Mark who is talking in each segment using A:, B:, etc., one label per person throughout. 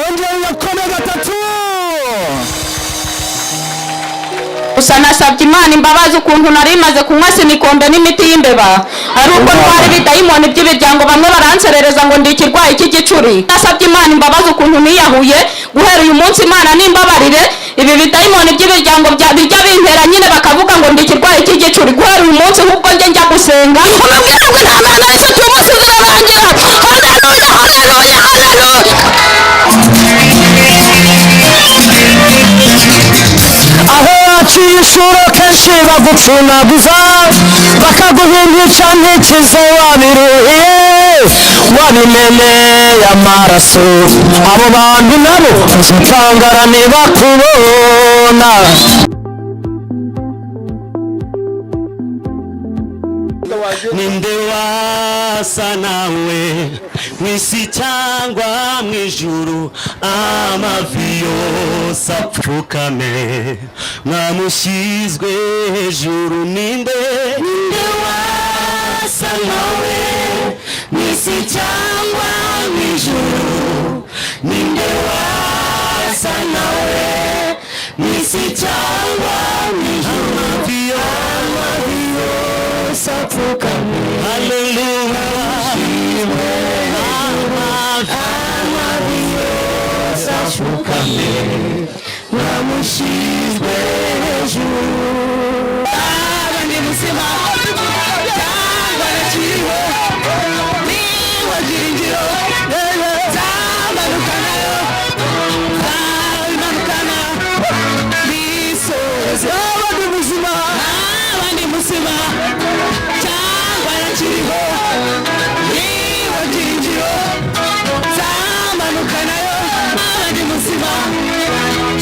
A: yongeye yakome gatatu.
B: Gusa nasabye Imana imbabazi ukuntu nari maze kunywa sinikombe n'imiti y'imbeba, ari uko ntwari bidayimoni by'ibiryango bamwe baranserereza ngo ndi ikirwayi cy'igicuri. Nasabye Imana imbabazi ukuntu niyahuye, guhera uyu munsi Imana nimbabarire ibi bidayimoni by'ibiryango bijya bintera nyine bakavuga ngo ndi ikirwayi cy'igicuri. Guhera uyu munsi ahubwo njya gusenga umubwira ngo nta Mana wese cy'umunsi zirarangira. Haleluya, haleluya, haleluya.
A: Aho waciye inshuro kenshi bagupfunaguza bakaguhindisha ntikize wabiruhiye wabimeneye amaraso. Abo bantu nabo bazatangara nibakubona.
C: Ninde wasa nawe mwisi cyangwa mwijuru, amavi yose apfukame mwamushyizwe hejuru. Ninde wasa nawe mwisi cyangwa mwijuru, ninde wasa nawe mwisi cyangwa mwijuru, amavi yose apfukame. Haleluya, amavi yose apfukame mwamushyizwe hejuru. Abandi muzima cyangwa nakiriho niwe byiringiro zamanukanayo zamanukana bisoze. Abandi muzima cyangwa nakiriho niwe byiringiro zamanukanayo. Abandi muzima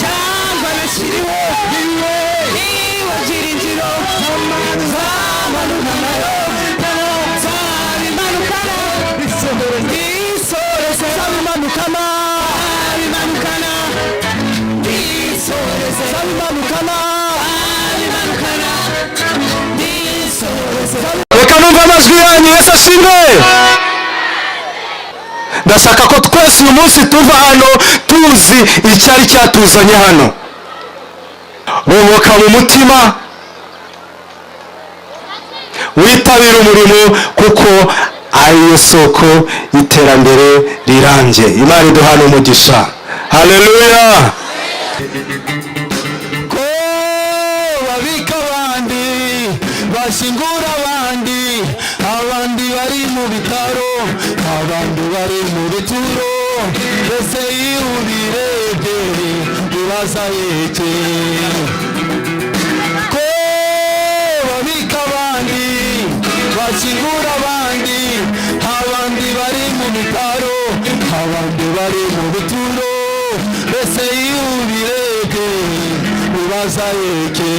C: cyangwa nakiriho niwe byiringiro zamanukanayo zabimanukana bisoreze zabimanukana bimanukana bisoreze zabimanukana bimanukana bisoreze.
A: Reka numva amajwi yanyu. Yesu ashimwe. Ndashaka ko twese uyu munsi tuva hano tuzi icyari cyatuzanye hano. Ruhuka mu mutima, witabira umurimo kuko ariyo soko y'iterambere rirambye. Imana iduhane umugisha. Haleluya. Ko babika abandi bashyingura abandi, abandi bari mu bitaro, abandi bari mu bituro, mbese iyo ubirebye bibaza yeke. Ko babika abandi bashyingura abandi, abandi bari mu bitaro, abandi bari mu bituro, mbese iyo ubirebye bibaza yeke.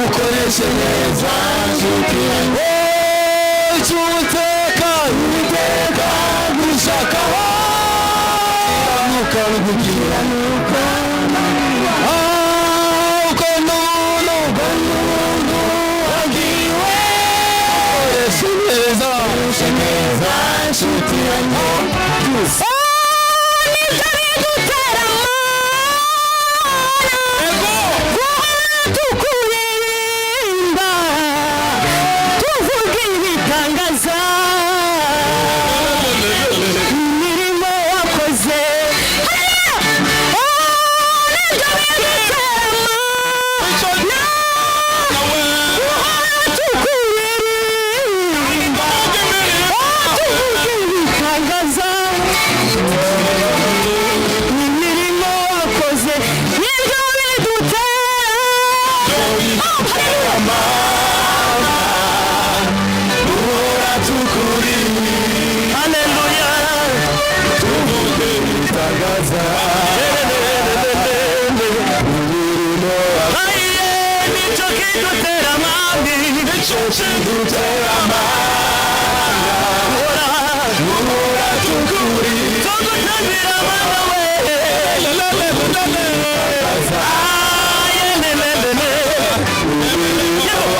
A: Ukoreshe neza nshuti yanjye cy'ubuteka ubuteka gushaka nuka rukugira nuka uko n'umuntu wagiwe. Ukoreshe neza nshuti yanjye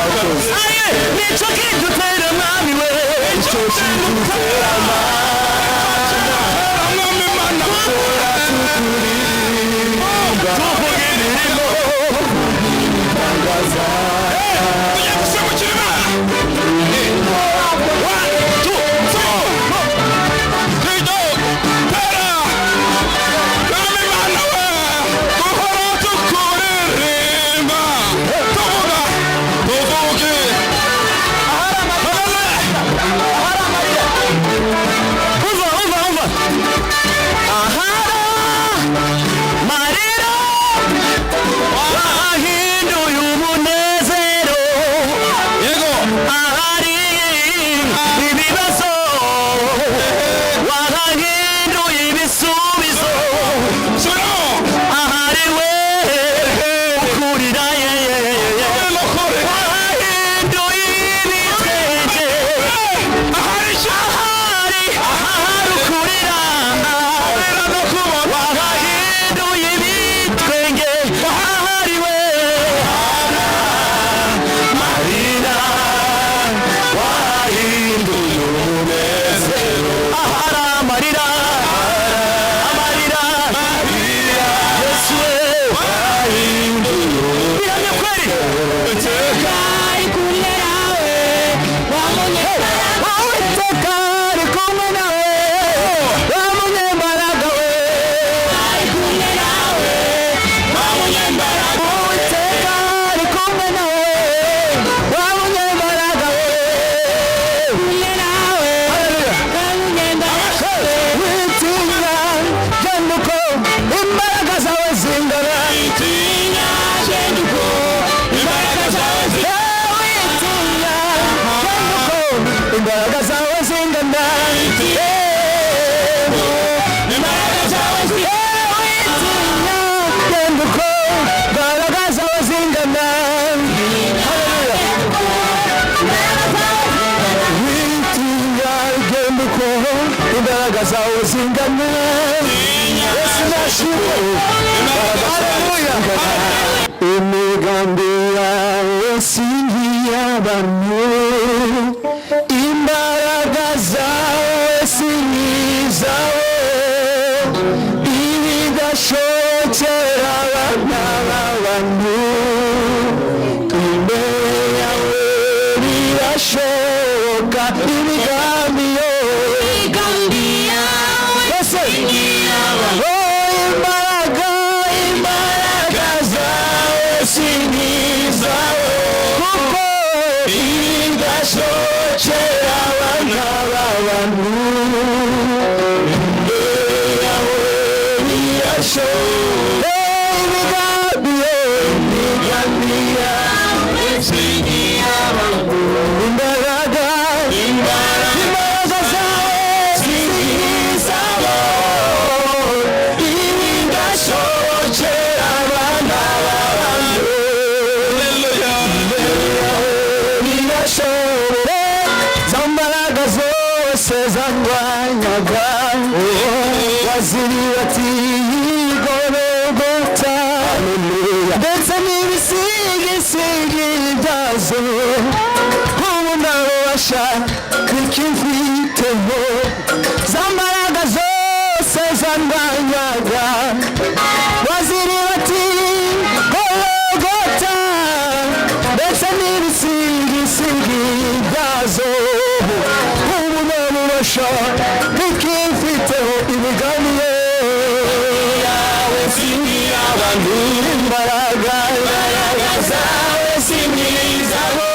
C: It's okay to play the mommy way. It's okay to play the
A: tugiye gusimbukira Imana. 1 2 3 tera kami Imana we duhora tukuririmba tuvuga tuvuge
C: wahinduye umunezero
A: yego
C: ahari ibibazo wahinduye ibisubizo
A: subiramo
C: ahari we ukurira wahinduye ibitwenge ahari ukurira wahinduye ibitwenge ahari we marira wahinduye umunezero ahari amarira Yesu we wahinduye bihamye kweli ari kumwe nawe Uwiteka ari kumwe nawe wa munyembaraga we ari kumwe nawe wa munyembaraga Uwiteka ari kumwe nawe wa munyembaraga we kumwe nawe wa munyembaraga witinya jenduko imbaraga zawe zingana witinya jenduko imbaraga zawe zingana witinya jenduko imbaraga zawe zingana imbaraga zawe zingana witinya jenduko imbaraga zawe zingana witinya jenduko imbaraga zawe zingana Yesu nashimwe haleluya imigambi yawe singiy'abantu imbaraga zawe singizawe ibidashobokera abana b'abantu imbere yawe birashoboka imigambi yawe singiy'abantu imbaraga zawe singizawe kuko ibidashobokera abana b'abantu imbere yawe birashoboka imigambi yawe singiy'abantu imbaraga zawe singizawe ibidashobokera abana b'abantu birashobora za mbaraga zose zandwanyaga waziribatiriye igorogota ndetse n'ibisigisigi byazo ubu ntabasha kwikimfiteho za mbaraga zose zandwanyaga waziribatiriye igorogota ndetse n'ibisigisigi byazo ubu ntabasha kwikimfiteho imigambi yawe singiy'abantu imbaraga zawe singizaho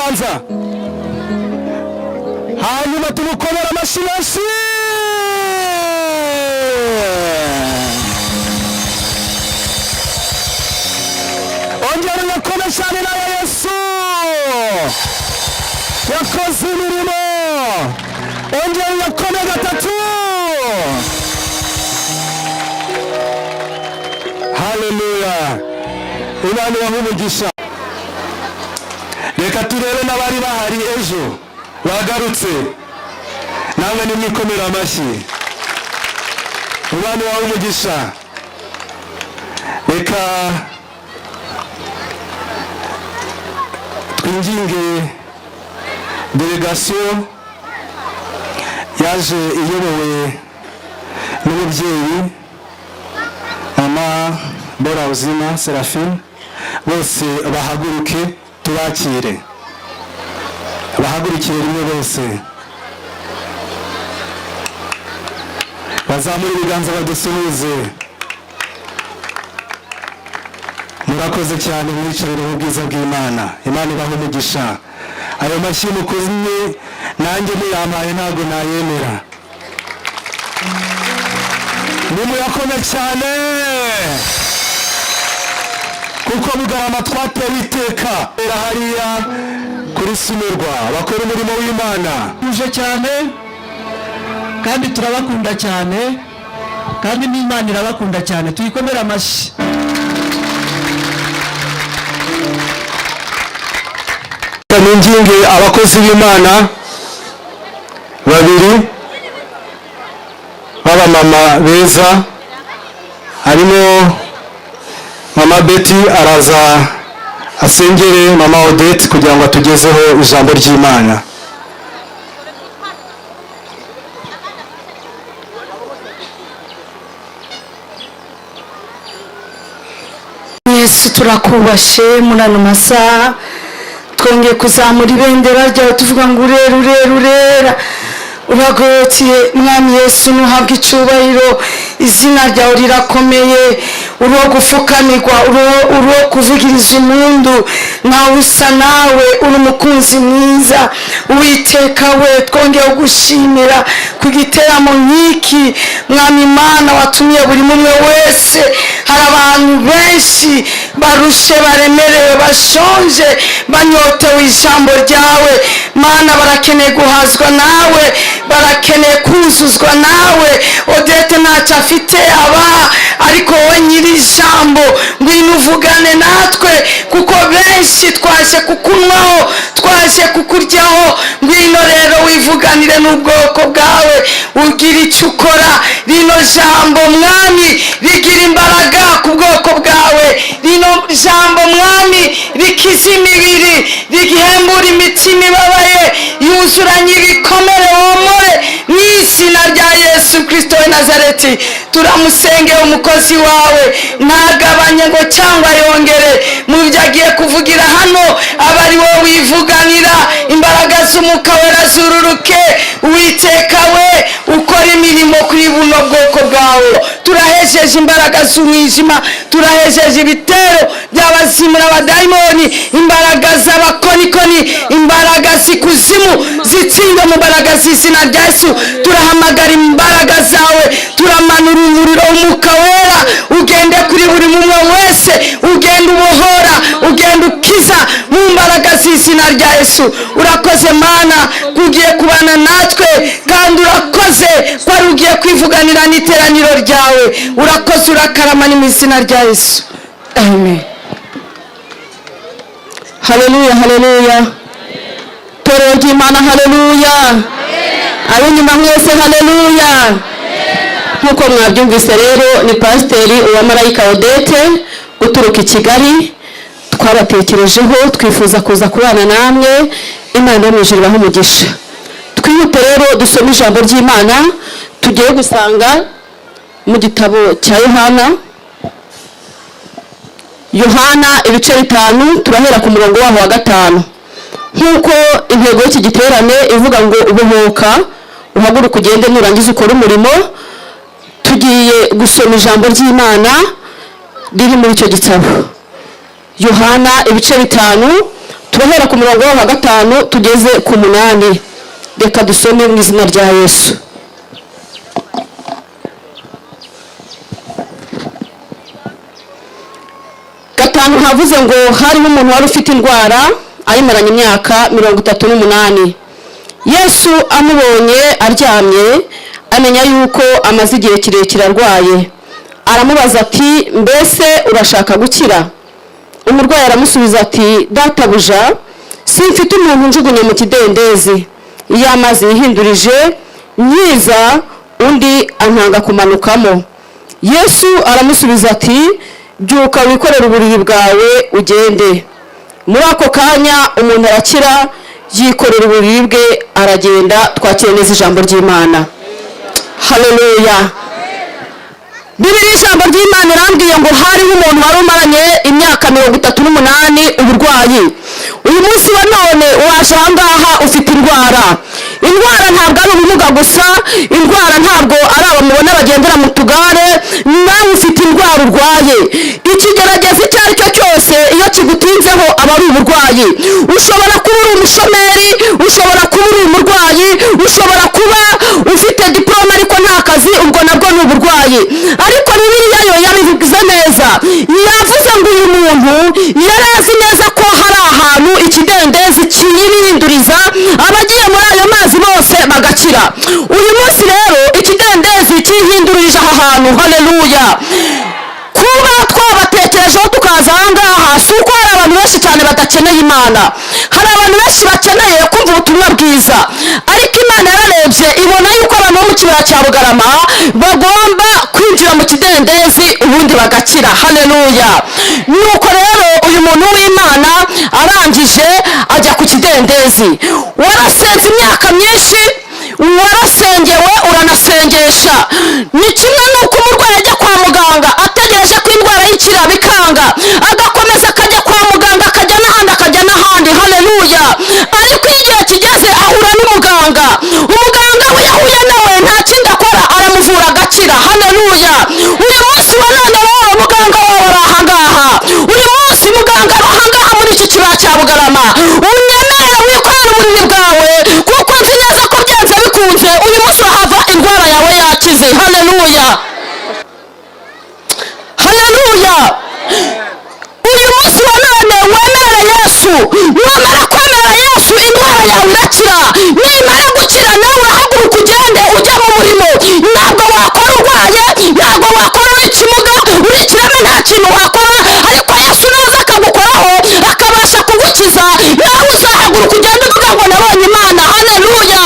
C: biganza hanyuma tumukomere amashyi menshi. ongera uyakome cyane nawe Yesu yakoze imirimo. ongera uyakome gatatu. haleluya. Imana ibahe umugisha. reka turebe n'abari bahari ejo bagarutse, namwe nimwikomera amashyi. Imana ibahe umugisha. reka twinginge delegasiyo yaje iyobowe n'umubyeyi mama Borazima Serafine, bose bahaguruke tubakire, bahagurukire rimwe bose, bazamure ibiganza badusuhuze. murakoze cyane mwicarire mu bwiza bw'Imana. Imana ibahe umugisha. ayo mashyi mukoze nanjye muyampaye ntabwo nayemera. nimuyakome cyane kuko Bugarama twatewe iteka hariya kuri Simirwa bakora umurimo w'Imana.
D: tuje cyane kandi turabakunda cyane kandi n'Imana irabakunda cyane. tuyikomere amashyi.
A: ninginge abakozi b'Imana babiri b'abamama beza, harimo mama Betty araza asengere mama Odette kugira ngo atugezeho ijambo ry'Imana.
E: Yesu turakubashe muri ano masaha, twongeye kuzamura ibendera ryawe tuvuga ngo urera urera urera uragotye mwami Yesu, nuhabwa icyubahiro. izina ryawe rirakomeye, uruwo gufukamirwa, uruwo kuvugiriza umundu, nawe usa nawe, uri umukunzi mwiza. Uwiteka we, twongeye gushimira ku giteramo nk'iki mwami Imana watumye buri mumwe wese. hari abantu benshi barushe, baremerewe, bashonje, banyotewe ijambo ryawe Mana. barakeneye guhazwa nawe, barakeneye kuzuzwa nawe. Odette ntacyo afite abaha, ariko wowe nyiri ijambo ngwino uvugane natwe, kuko benshi twaje kukunwaho, twaje kukuryaho. ngwino rero wivuganire n'ubwoko bwawe, ugira icyo ukora. rino jambo mwami rigira imbaraga ku bwoko bwawe. rino jambo mwami rikiza imibiri, rigihembura imitima ibabaye, yuzuranye ibikomere, womore mu izina rya Yesu Kristo wa Nazareti. turamusengeye umukozi wawe, ntagabanye ngo cyangwa yongere mu byo agiye kuvugira hano, aba ari wowe wivuganira. imbaraga z'umwuka wera zururuke. Uwiteka we, ukora imirimo kuri buno bwoko bwawe. turahejeje imbaraga z'umwijima, turahejeje ibitero by'abazimu n'abadayimoni, imbaraga z'abakonikoni, imbaraga z'ikuzimu zitsinda mu mbaraga z'izina rya Yesu. turahamagara imbaraga zawe, turamanura umuriro w'umwuka wera, ugende kuri buri mumwe wese, ugende ubohora, ugende ukiza mu mbaraga z'izina rya Yesu. urakoze Mana kugiye kubana natwe, kandi urakoze ko ari ugiye kwivuganira n'iteraniro ryawe. urakoze, urakarama mu izina rya Yesu, amen.
B: haleluya haleluya. torero ry'Imana haleluya. ab'inyuma mwese haleluya. nk'uko mwabyumvise rero, ni pasiteri Uwamarayika Odette guturuka i Kigali. twabatekerejeho, twifuza kuza kubana namwe. Imana yo mu ijuru ibahe umugisha. twihute rero dusome ijambo ry'Imana, tugiye gusanga mu gitabo cya Yohana ibice 5, turahera ku murongo waho wa 5. nk'uko intego y'iki giterane ivuga ngo ubohoka, uhaguruka ugende, nurangiza ukora umurimo. tugiye gusoma ijambo ry'Imana riri muri icyo gitabo Yohana ibice 5, turahera ku murongo wa 5 tugeze ku 8. Reka dusome mu izina rya Yesu. Gatanu havuze ngo hariho umuntu wari ufite indwara ayimaranye imyaka 38. Yesu amubonye aryamye amenya yuko amaze igihe kirekire arwaye, aramubaza ati mbese urashaka gukira? Umurwayi aramusubiza ati databuja, simfite umuntu njugunye mu kidendezi, iyo amazi yihindurije nyiza undi antanga kumanukamo. Yesu aramusubiza ati byuka wikorere uburiri bwawe ugende. Muri ako kanya umuntu arakira, yikorera uburiri bwe aragenda. Twakire neza ijambo ry'Imana. Haleluya. Bibiliya ijambo ry'Imana irambwiye ngo hariho umuntu wari umaranye imyaka 38 uburwayi. Uyu munsi wa none waje ahangaha ufite indwara. Indwara ntabwo ari ubumuga gusa, indwara ntabwo ari abamubona bagendera mu tugare, nawe ufite indwara urwaye. Ikigerageza icyo ari cyo cyose iyo kigutinzeho aba ari uburwayi. Ushobora kuba uri umushomeri, ushobora kuba uri umurwayi, ushobora kuba ufite diploma ariko nta kazi, ubwo nabwo ni uburwayi. Ariko Bibiliya yo yabivuze neza, yavuze ngo uyu muntu yari azi neza ko hari ahantu ikidendezi kiyirinduriza, abagiye muri ayo mazi bose bagakira. Uyu munsi rero ikidendezi kihindurije aha hantu. Haleluya. Kuba twabatekerejeho tukaza ahangaha si uko hari abantu benshi cyane badakeneye Imana, hari abantu benshi bakeneye kumva ubutumwa bwiza, ariko Imana yararebye ibona yuko abantu bo mu kibaya cya Bugarama bagomba kwinjira mu kidendezi ubundi bagakira. Haleluya. Nuko rero uyu muntu w'Imana arangije ajya ku kidendezi. Warasenze imyaka myinshi, warasengewe uranasengesha, ni kimwe nuko umurwayi ajya kwa muganga ategereje ko indwara y'ikira bikanga, agakomeza akajya kwa muganga akajya n'ahandi. Haleluya. Ariko igihe kigeze ahura n'umuganga, umuganga we yahuye nawe nta kindi akora, aramuvura agakira. Haleluya. Uyu munsi wa none rero muganga wawe ari ahangaha, uyu munsi muganga ari ahangaha muri iki kibaya cya Bugarama. Unyemerere wikorere uburiri bwawe, kuko nzi neza ko byanze bikunze uyu munsi urahava indwara yawe yakize. Haleluya. Haleluya. Uyu munsi wa none wemere Yesu, wemera kwemera Yesu, indwara yawe irakira. Nimara gukira nawe urahaguruka ugende ujya mu murimo. Ntabwo wakora urwaye, ntabwo wakora uri ikimuga, uri ikireme, nta kintu wakora, ariko Yesu naza akagukoraho akabasha kugukiza. Nawe uzahaguruka ugende uvuga ngo nabonye Imana. Haleluya.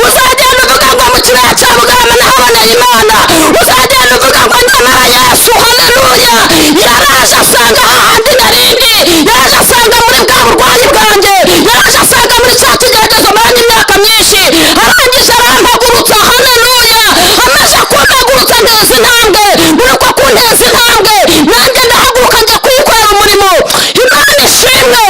B: Uzagenda uvuga ngo mu kibaya cya Bugarama nahaboneye Imana. Uzagenda uvuga ngo nyamara Yesu. Haleluya. Yaraje asanga hahandi narindi, yaraje asanga muri bwa burwayi bwanjye, yaraje asanga muri cya kigeragezo maranye imyaka myinshi, arangije arampagurutsa. Haleluya. Amaze kumpagurutsa nteza intambwe, muri uko kunteza intambwe nanjye ndahaguruka njya kuyikorera umurimo. Imana ishimwe.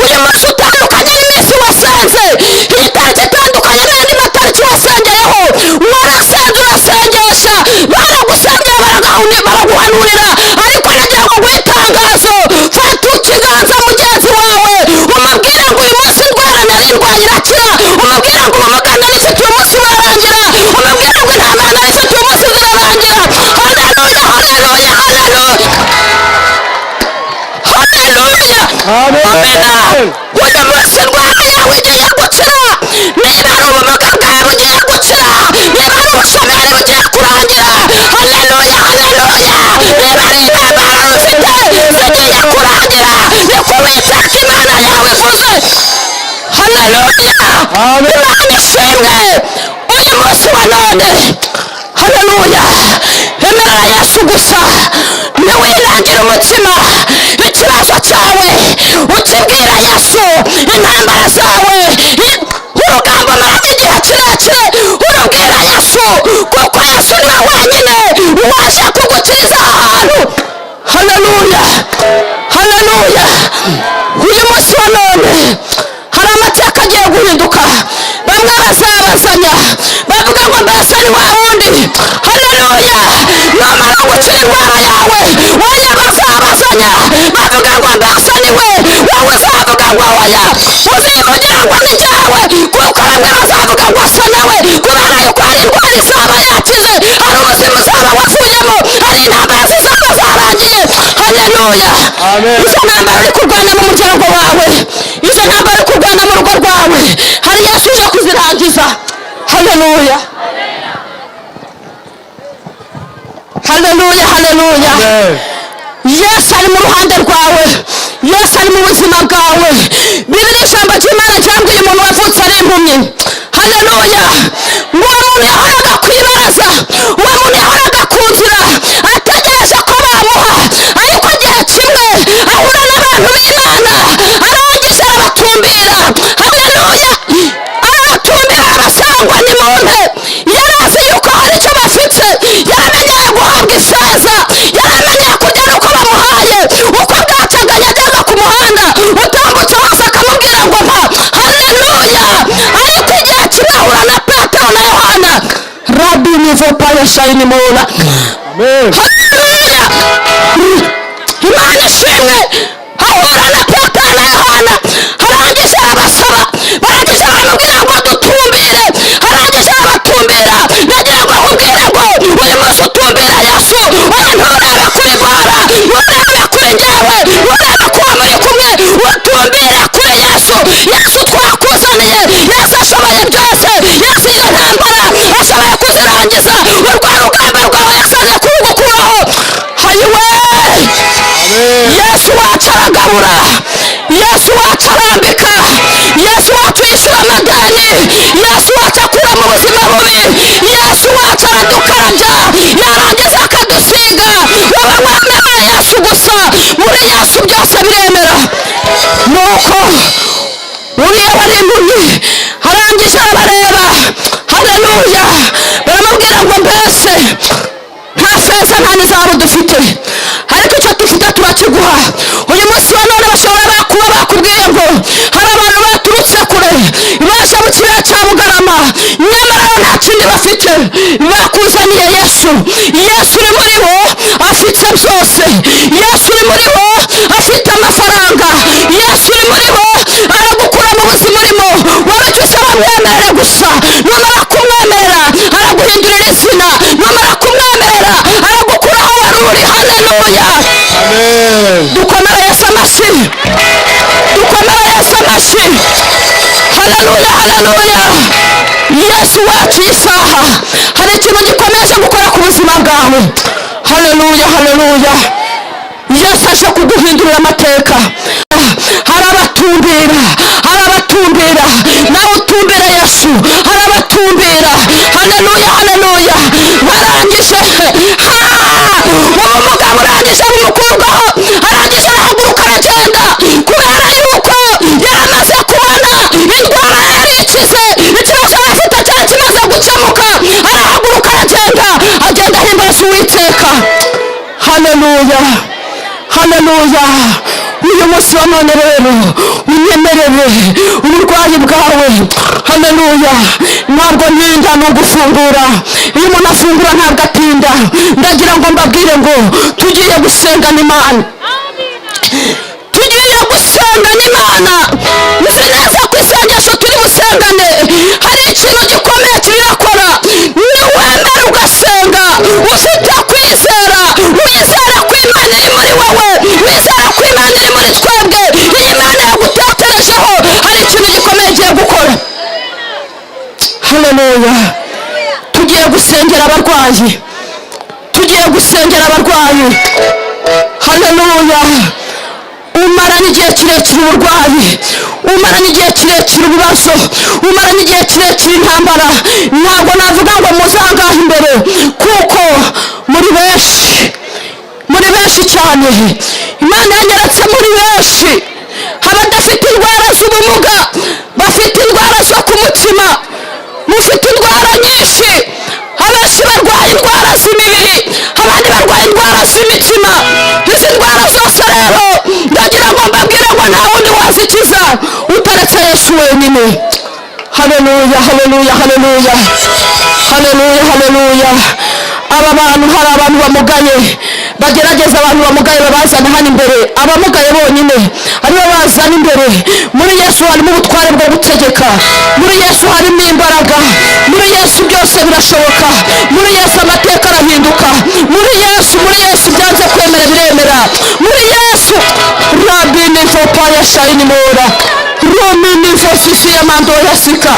B: Uyu munsi utandukanye n'iminsi wasenze, iyi tariki itandukanye n'andi matariki wasengeyeho. Warasenze urasengesha, baragusengera baraguhanurira, ariko nagira ngo nguhe itangazo. Fata ikiganza mugenzi wawe umubwire ngo uyu munsi indwara nari ndwaye irakira, umubwire ngo ubumuga nari mfite uyu munsi burarangira, umubwire ngo intambara nari mfite uyu munsi zirarangira. Haleluya. Haleluya. Haleluya. Haleluya. Amena. Uyu munsi indwara yawe igiye gukira. Niba ari ubumuga bwawe bugiye gukira, niba ari ubushomeri bugiye kurangira. Haleluya. Haleluya. Niba ari intambara ufite zigiye kurangira, ni ko Uwiteka Imana yawe ivuze. Haleluya. Imana ishimwe. Uyu munsi wa none, haleluya, emerera Yesu gusa, ntiwinangire umutima. Ikibazo cyawe ukibwira Yesu, intambara zawe, urugamba maranye igihe kirekire urubwira Yesu, kuko Yesu niwe wenyine waje kugukiriza ahantu. Haleluya. Haleluya. Uyu munsi wa none hari amateka agiye guhinduka. Bamwe bazabazanya bavuga ngo mbese ni wa wundi. Haleluya. Namara gukira indwara yawe, wowe bazabazanya bavuga ngo mbese ni we, wowe uzavuga ngo oya. bamwe bazavuga ngo asa nawe kubera yuko hari indwara izaba yakize, hari ubuzima uzaba wavuyemo, hari intambara zizaba zarangiye. Haleluya. Izo ntambara uri kurwana mu muryango wawe, izo ntambara uri kurwana mu rugo rwawe, hari Yesu uje kuzirangiza. Haleluya. Haleluya, haleluya. Yesu ari mu ruhande rwawe, Yesu ari mu buzima bwawe. Bibiri ijambo ry'Imana ryambwiye umuntu wavutse ari impumyi. Haleluya. Uwo muntu yahoraga ku ibaraza, uwo muntu yahoraga ku nzira ategereje ko bamuha, ariko igihe kimwe ahura n'abantu b'Imana, arangije arabatumbira. Haleluya. Arabatumbira arasangwa nimumpe. Yari azi yuko hari icyo bafite, yaramenyeye guhabwa ifeza, yaramenyeye kurya nuko bamuhaye. Uko bwacaga yajyaga ku muhanda, utambutse hose akamubwira ngo mpa. Haleluya. Ariko igihe kimwe ahura na Petero na Yohana, Rabbi nivo payo shayini mola. Haleluya. Imana ishimwe. Ahura na Petero na Yohana, arangije arabasaba, barangije baramubwira ngo dutumbire, arangije arabatumbira. Nagira ngo akubwire ngo uyu munsi utumbira Yesu, oya nturebe kuri Bora, nturebe kuri njyewe, nturebe kuba muri kumwe, utumbire kuri Yesu. Yesu twakuzaniye, Yesu ashoboye byose, Yesu iyo ntambara ashoboye kuzirangiza. Urwo rugamba rwawe Yesu aje kurugukuraho. Hayiwe. Yesu wacu aragabura, Yesu wacu arambika, Yesu wacu yishyura amadeni, Yesu wacu akura mu buzima bubi, Yesu wacu aradukarabya, yarangiza akadusiga. Wowe wemera Yesu gusa, muri Yesu byose biremera. Nuko uriya wari impumyi arangije arabareba. Haleluya. Baramubwira ngo mbese nta feza nta n'izahabu dufite, ariko icyo dufite turakiguha. Uyu munsi wa none bashobora kuba bakubwiye ngo hari abantu baturutse kure baje mu kibaya cya Bugarama, nyamara nta kindi bafite, bakuzaniye Yesu. Yesu uri muri bo afite byose, Yesu uri muri bo afite amafaranga, Yesu uri muri bo aragukura mu buzima urimo. Wowe icyo usaba mwemerere gusa, numara kumwemerera araguhindurira izina, numara kumwemerera aragukura aho wari uri. Haleluya. Dukomere Yesu amashyi, dukomere Yesu amashyi. Haleluya, haleluya. Yesu wacu isaha hari ikintu gikomeje gukora ku buzima bwawe. Haleluya, haleluya. Yesu aje kuguhindurira amateka. Hari abatumbira, hari abatumbira, nawe utumbira Yesu, hari abatumbira. Haleluya, haleluya. Barangije uwo mugabo urangije bimukurwaho, arangije arahaguruka aragenda, kubera yuko yaramaze kubona indwara yari ikize, ikibazo afite cyari kimaze gukemuka. Arahaguruka aragenda, agenda ahimbaza Uwiteka. Haleluya, haleluya. Uyu munsi wa none rero unyemerere uburwayi bwawe. Haleluya. Ntabwo ntinda ni ugufungura, iyo umuntu afungura ntabwo atinda. Ndagira ngo mbabwire ngo tugiye gusengana Imana, tugiye gusengana Imana. Nzi neza ko isengesho turi busengane hari ikintu gikomeye kirakora. Niwemera ugasenga ufite kwizera, wizera ko Imana iri muri wowe, wizera ko Imana iri muri twebwe, iyi Imana yagutekerejeho, hari ikintu gikomeye igiye gukora. Haleluya. Tugiye gusengera abarwayi, tugiye gusengera abarwayi. Haleluya. Umaranye igihe kirekire uburwayi, umaranye igihe kirekire ibibazo, umaranye igihe kirekire intambara. Ntabwo navuga ngo muzangahe imbere, kuko muri benshi, muri benshi cyane. Imana yanyeretse muri benshi abadafite indwara z'ubumuga, bafite indwara zo ku mutima, mufite indwara nyinshi. Abenshi barwaye indwara z'imibiri, abandi barwaye indwara z'imitima. Izi ndwara zose rero ndagira ngo mbabwire ngo nta wundi wazikiza utaretse Yesu wenyine. Haleluya, haleluya, haleluya, haleluya, haleluya. aba bantu hari abantu bamugaye, bagerageza abantu bamugaye babazana hano imbere. Abamugaye bonyine aribo bazana imbere. Muri Yesu harimo ubutware bwo gutegeka, muri Yesu harimo imbaraga, muri Yesu byose birashoboka, muri Yesu amateka arahinduka, muri Yesu byanze kwemera biremera, muri Yesu rabini vopa ya shayini mora romini vosisi ya mando ya sika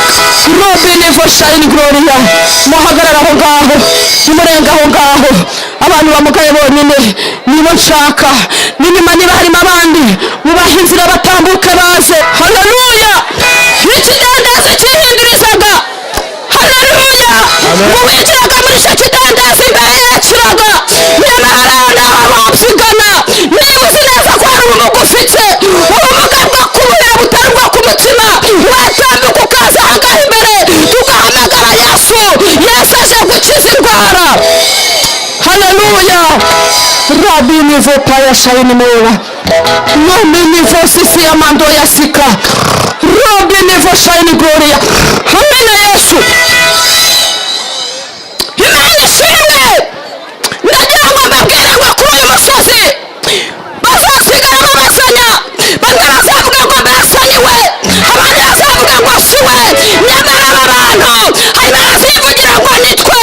B: robini vo shayini gloria. Muhagarara aho ngaho, nimurenga aho ngaho. Abantu bamugaye bonyine nibo nshaka, n'inyuma niba harimo abandi mubaha inzira batambuke baze. Haleluya! Ikidendezi cyihindurizaga, haleluya, muwinjiraga muri icyo kidendezi imbere yakiraga, nyamara nawe babyigana. Niba uzi neza ko hari ubumuga ufite, ubumuga bwo kubura butari bwo ku mutima, watambuka ukaza ahangaha imbere tugahamagara Yesu. Yesu aje gukiza indwara. Haleluya! Rabini vopa ya shayini mora nomini vosisi ya mando ya sika robini vo shayini gloria. Hamina Yesu, Imana ishimwe. Ndagira ngo mbabwire ngo kuri uyu musozi bazasigara babasanya. Bamwe bazavuga ngo basanyiwe, abandi bazavuga ngo si we. Nyamara aba bantu harimo abazivugira ngo nitwe,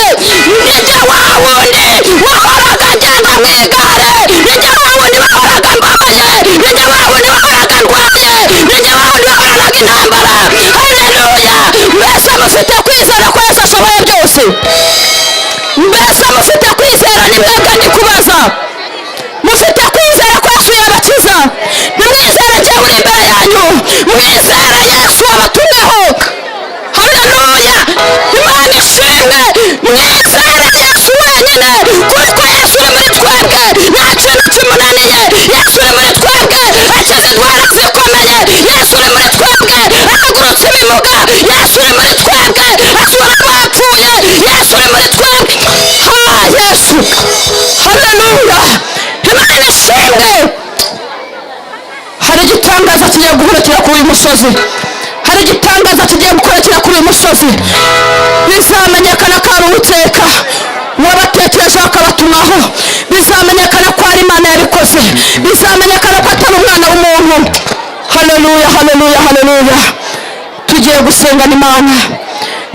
B: nijye wa wundi wahoraga ngenda mu igare, nijye wa wundi wahoraga mbabaye, nijye wa wundi wahoraga ndwaye, nijye wa wundi wahoraga intambara. Haleluya! Mbese mufite kwizera ko Yesu ashoboye byose? Mbese mufite kwizera? Ni mwebwe ndi kubaza. Mufite kwizera ko Yesu yabakiza? Nimwizere njye uri imbere yanyu, mwizere Yesu wabatumyeho. Haleluya! Imana ishimwe. Mwizere Yesu wenyine, kuko Yesu uri muri twebwe nta kintu kimunaniye. Yesu uri muri twebwe akiza indwara zikomeye. Yesu uri muri twebwe ahagurutsa ibimuga. Yesu uri muri twebwe asura abapfuye. Yesu uri muri twebwe. Yesu, haleluya, Imana ishimwe. Hari igitangaza kigiye guhurikira kuri uyu musozi, hari igitangaza kigiye gukurikira kuri uyu musozi. Bizamenyekana ko ari Uwiteka wabatekereje bakabatumaho. Bizamenyekana ko ari Imana yabikoze. Bizamenyekana ko atari umwana w'umuntu. Haleluya, haleluya, haleluya. Tugiye gusengana Imana,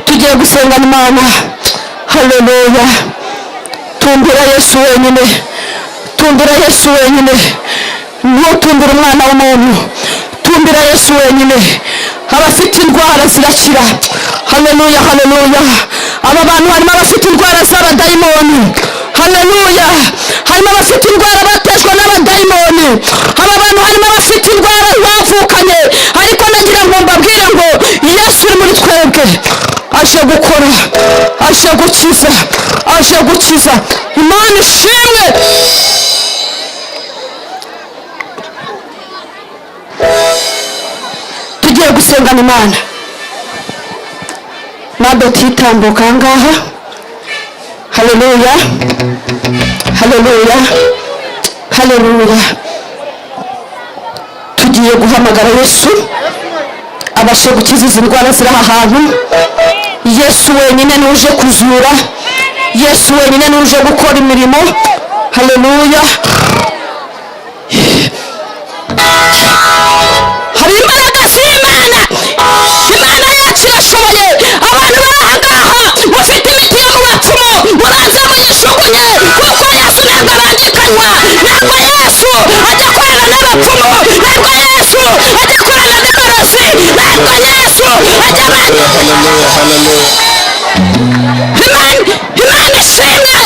B: tugiye gusengana Imana. Haleluya. Tumbira Yesu wenyine, tumbira Yesu wenyine, ntutumbire umwana w'umuntu. Tumbira Yesu wenyine. Abafite indwara zirakira. Haleluya, haleluya. Aba bantu harimo abafite indwara z'abadayimoni. Haleluya. Harimo abafite indwara batejwe n'abadayimoni. Aba bantu harimo abafite indwara bavukanye. Ariko nagira ngo mbabwire ngo Yesu uri muri twebwe aje gukora, aje gukiza, aje gukiza. Imana ishimwe. Tugiye gusengana Imana. Ntabwo twitambuka aha ngaha. Haleluya, haleluya, haleluya. Tugiye guhamagara Yesu abashe gukiza izi ndwara ziri aha hantu. Yesu wenyine ni uje kuzura, Yesu wenyine ni uje gukora imirimo. Haleluya. Hari imbaraga z'Imana. Imana yacu irashoboye. Abantu bari aha ngaha mufite imiti yo mu bapfumu, mubanze muyishugunye, kuko Yesu ntabwo abangikanywa. Ntabwo Yesu ajya akorana n'abapfumu, ntabwo Yesu ajya akorana n'abarozi, ntabwo Yesu ajya Imana ishimwe.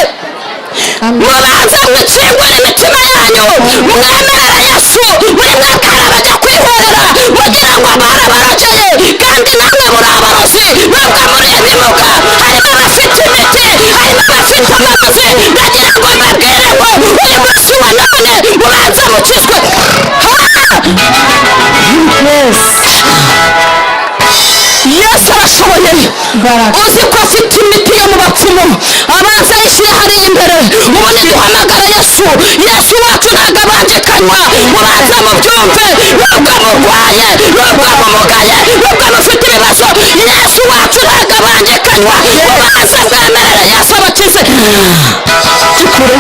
B: Mubanze mukingure imitima yanyu, mwemere Yesu. Muri mwebwe hari abajya kwihorera mugira ngo barabarokeye, kandi namwe muri abarozi, nubwo muri ibimuga. Harimo abafite imiti, harimo abafite amarozi. Nagira ngo mbabwire ngo uyu munsi wa none mubanze mukizwe. Yesu arashoboye. Uzi ko afite imiti yo mu bapfumu, abanza yishyire hariya imbere. Ubundi duhamagara Yesu. Yesu wacu ntabwo abangikanywa. kunywa mubanza mubyumve nubwo murwaye nubwo mumugaye nubwo mufite ibibazo yesu wacu ntabwo abangikanywa mubanza mwemerere yesu abakize kikure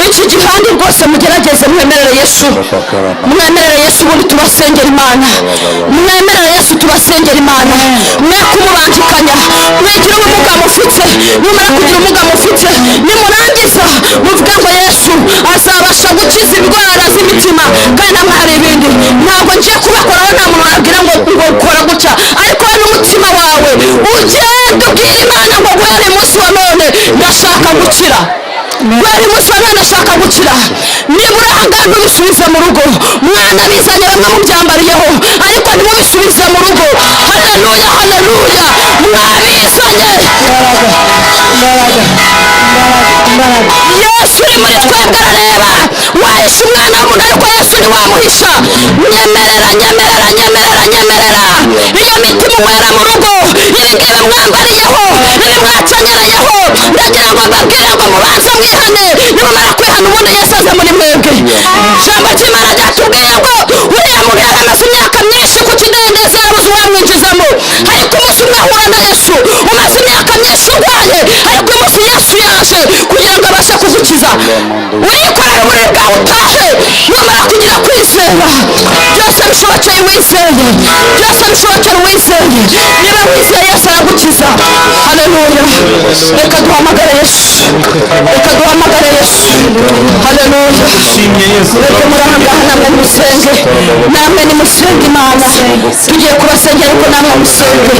B: iki gihande rwose mugerageze mwemerere yesu mwemerere yesu ubundi tubasengera imana mwemerere yesu tubasengera imana mwe kumubangikanya mwigira ubumuga mufite numara kugira ubumuga mufite nimurangiza muvuga ngo yesu azabasha gukiza indwara z'imitima kandi namwe hari ibindi ntabwo ngiye kubakoraho nta muntu wabwira ngo ukora gutya ariko we n'umutima wawe ugenda ubwira imana ngo guhera umunsi wa none ndashaka gukira bari musana ndashaka gukira nibura angana ubisubize mu rugo mwana bizanye bamwe mubyambariyeho ariko ntimubisubize mu rugo haleluya haleluya mwabizanye yesu uri muri twebwe arareba wahisha umwana w'umuntu ariko yesu ntiwamuhisha nyemerera nyemerera nyemerera nyemerera iyo miti munywera mu rugo ibingibi mwambariyeho ibi mwakenyerayeho ndagira ngo mbabwire ngo mubanze mwihane nimumara kwihana ubundi yesu aze muri mwebwe ijambo ry'imana ryatubwiye ngo uriya muntu yari amaze imyaka myinshi ku kidendezi yarabuze uwamwinjizamo ariko umunsi umwe ahura na yesu umaze imyaka myinshi urwaye ariko umunsi yesu yaje kugira ngo abashe kugukiza wikorere uburiri bwawe utahe numara kugira kwizera byose bishobokeye uwizeye byose bishobokera uwizeye niba wizeye yesu aragukiza haleluya reka duhamagare yesu reka duhamagare yesu haleluya reka murahangaha namwe musenge namwe nimusenge imana tugiye kubasengera ariko namwe musenge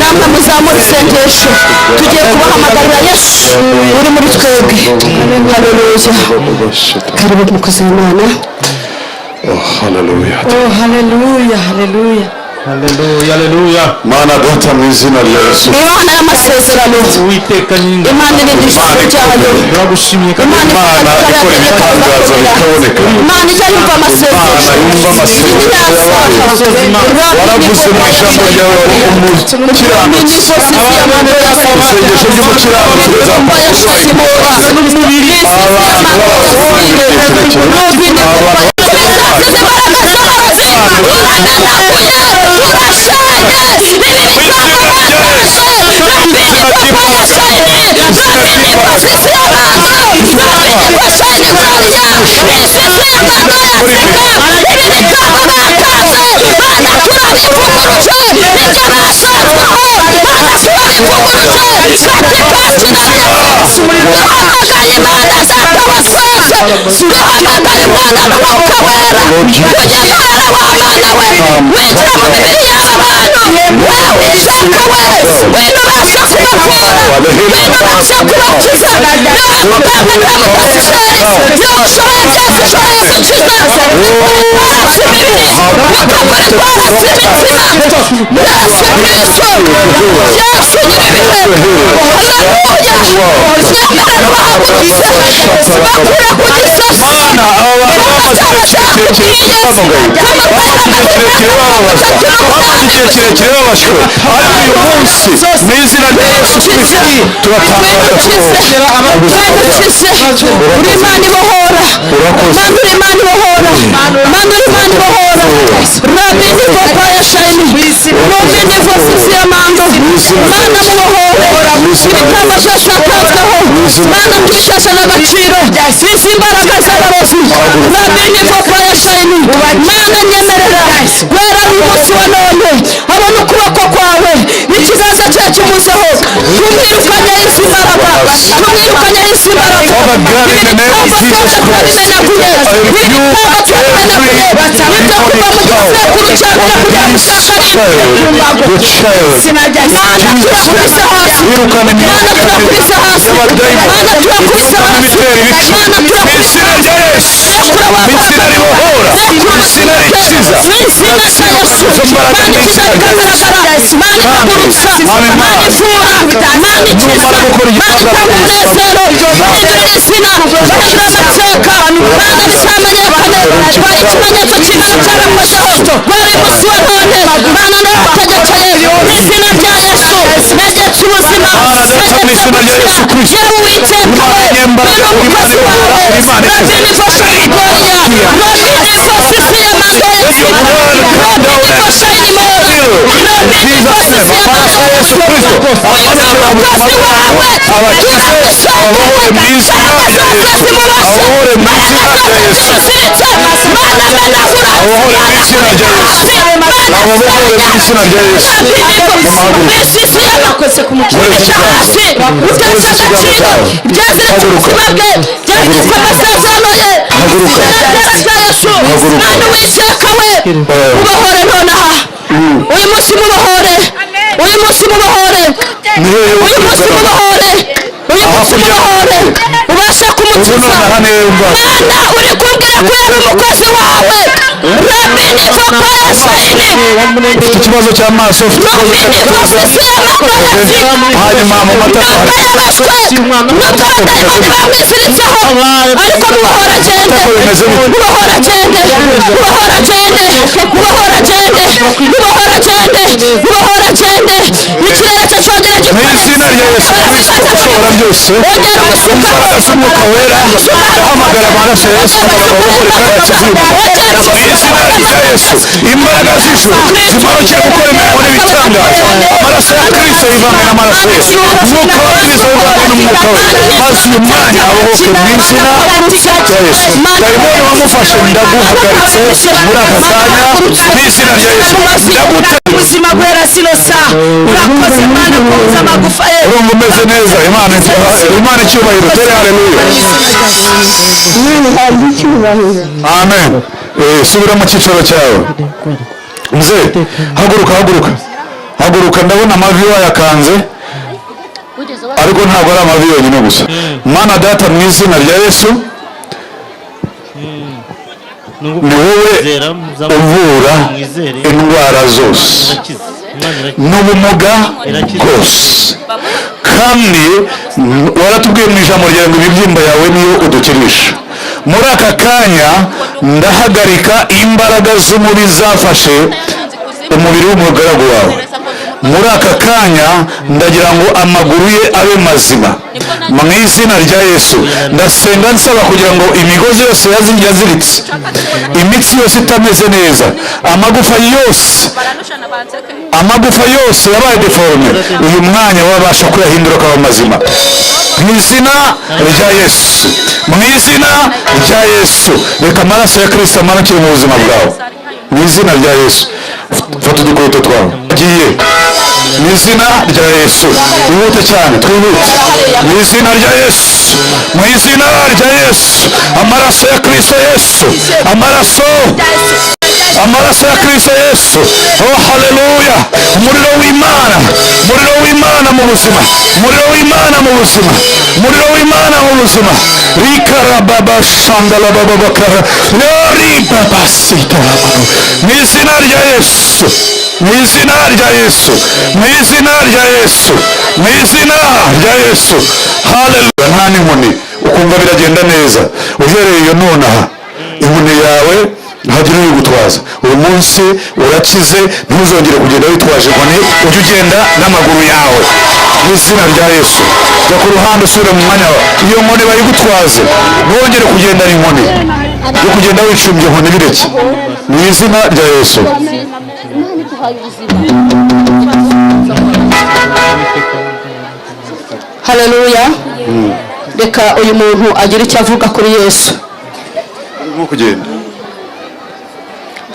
B: namwe muzamure isengesho tugiye kubahamagarira yesu uri muri twebwe haleluya karibu mukozi w'imana
A: haleluya
E: haleluya haleluya
A: haleluya mana data mu izina rya yesu
B: imana y'amasezerano imana irindi ijambo ryayo
A: imana ikora ibitangaza bikaboneka
B: imana ijya yumva amasezerano
A: waravuze mu ijambo ryawe umukiranutsi isengesho ry'umukiranutsi n'izina rya yesu kristo turatangaza
B: uri imana ibohora mana uri imana ibohora mana uri imana ibohora rabini papa ya shayini robini vosisi ya mando mana mubohore ibitabo byose watanzweho mana tubishashe n'agaciro izi imbaraga z'abarozi rabini papa ya shayini mana nyemerera wera ari umunsi wa none abona ukuboko kwawe ikiganza cyawe kimuzeho tumwirukanye izi mbaraga tumwirukanye izi mbaraga ibitambo byose twabimenaguye ibitambo twabimenaguye ibyo kuva mu gisekuru cya mbere kujya mu cya kabiri mana turakubise hasi mana turakubise hasi mana turakubise hasi mana turakubise hasi rekura wabara rekura abasirikare mu izina rya yesu mana ikiza bikagaragara mana ikagurutsa mana ivura mana ikiza mana itanga umunezero bahindura izina bahindura amateka mana bizamenyekane twaye ikimenyetso cy'imana cy'abantu
A: izina rya Yesu Kristo.
B: yewe Uwiteka we biri umukozi wawe rabini fasha ikoya rabini fasisi ya magoyesi rabini fasha inimora rabini fasisi ya magoyesi umukozi wawe
A: abahore mu izina rya Yesu, abahore mu izina rya Yesu, abahore mu izina rya Yesu, abahore mu izina rya Yesu.
B: bakoze ku mukinisha hasi uteza agaciro byaziretse ubuzima bwe byagizwe amasezerano ye izina rya Yesu kandi Uwiteka we ubohore nonaha uyu munsi mubohore uyu munsi mubohore uyu munsi mubohore uyu munsi mubohore ubasha kumukiza Mana uri kumbwira ko yari umukozi wawe rabini fakaya sayini
A: ufite ikibazo cy'amaso, ufite ikibazo cy'amaso, hanyuma mu matafari
B: ariko mubohora agende mubohora agende mubohora agende mubohora agende mubohora agende mubohora agende ikirere cyo cyongera
A: mu izina rya Yesu Kristo ushobora byose. Imbaraga z'umwuka wera ndahamagara amaraso ya Yesu kugira ngo abohore kandi akize. Mu izina rya Yesu imbaraga z'ijuru zimanukira gukora imirimo n'ibitangaza. Amaraso ya Kristo yivanga n'amaraso ye, umwuka wa Kristo yivanga n'umwuka we, maze uyu mwanya abohoke mu izina rya Yesu. Dayimoni wamufashe ndaguhagaritse muri aka kanya mu izina rya Yesu.
E: ubuzima bwera silosa urakoze Mana kuza amagufa ye
A: urumva umeze neza. Imana icyubahiro, tere haleluya, amen. Subira mu cyicaro cyawe mzee, haguruka haguruka haguruka. Ndabona amavi wayakanze ariko ntabwo ari amavi yonyine gusa. Mana data mu izina rya Yesu, ni wowe uvura indwara zose n'ubumuga bwose, kandi waratubwiye mu ijambo ryawe ngo imibyimba yawe niyo udukirisha. Muri aka kanya ndahagarika imbaraga z'umubi zafashe umubiri w'umugaragu wawe. Muri aka kanya ndagira ngo amaguru ye abe mazima mu izina rya Yesu. Ndasenga nsaba kugira ngo imigozi yose yaziritse, imitsi yose itameze neza, amagufa yose yabaye deforme, uyu mwanya wabasha kuyahindura akaba mazima mu izina rya Yesu, mu izina rya Yesu. Reka amaraso ya Kristo amanukire mu buzima bwawe mu izina rya Yesu. Fata udukweto twawe agiye mu izina rya Yesu. Wihute cyane, twihute mu izina rya Yesu, mu izina rya Yesu. Amaraso ya Kristo Yesu, amaraso ya Kristo Yesu. Oh haleluya, umuriro w'Imana, umuriro w'Imana mu buzima, umuriro w'Imana mu buzima, umuriro w'Imana mu buzima. Rikarababa shandala baba bakara lori baba sita mu izina rya Yesu, mu izina rya Yesu, mu izina rya Yesu, mu izina rya Yesu. Haleluya. Nta n'inkoni ukumva biragenda neza, uhereye iyo nonaha inkoni yawe ntihagire uyigutwaza. Uyu munsi urakize, ntuzongere kugenda witwaje inkoni, ujye ugenda n'amaguru yawe mu izina rya Yesu. Jya ku ruhande usubire mu mwanya wawe, iyo nkoni bayigutwaze ntwongere kugendana inkoni yo kugenda wicumbye inkoni bireke mu izina rya Yesu.
B: haleluya. Reka uyu muntu agira icyo avuga kuri Yesu.
A: Urimo kugenda.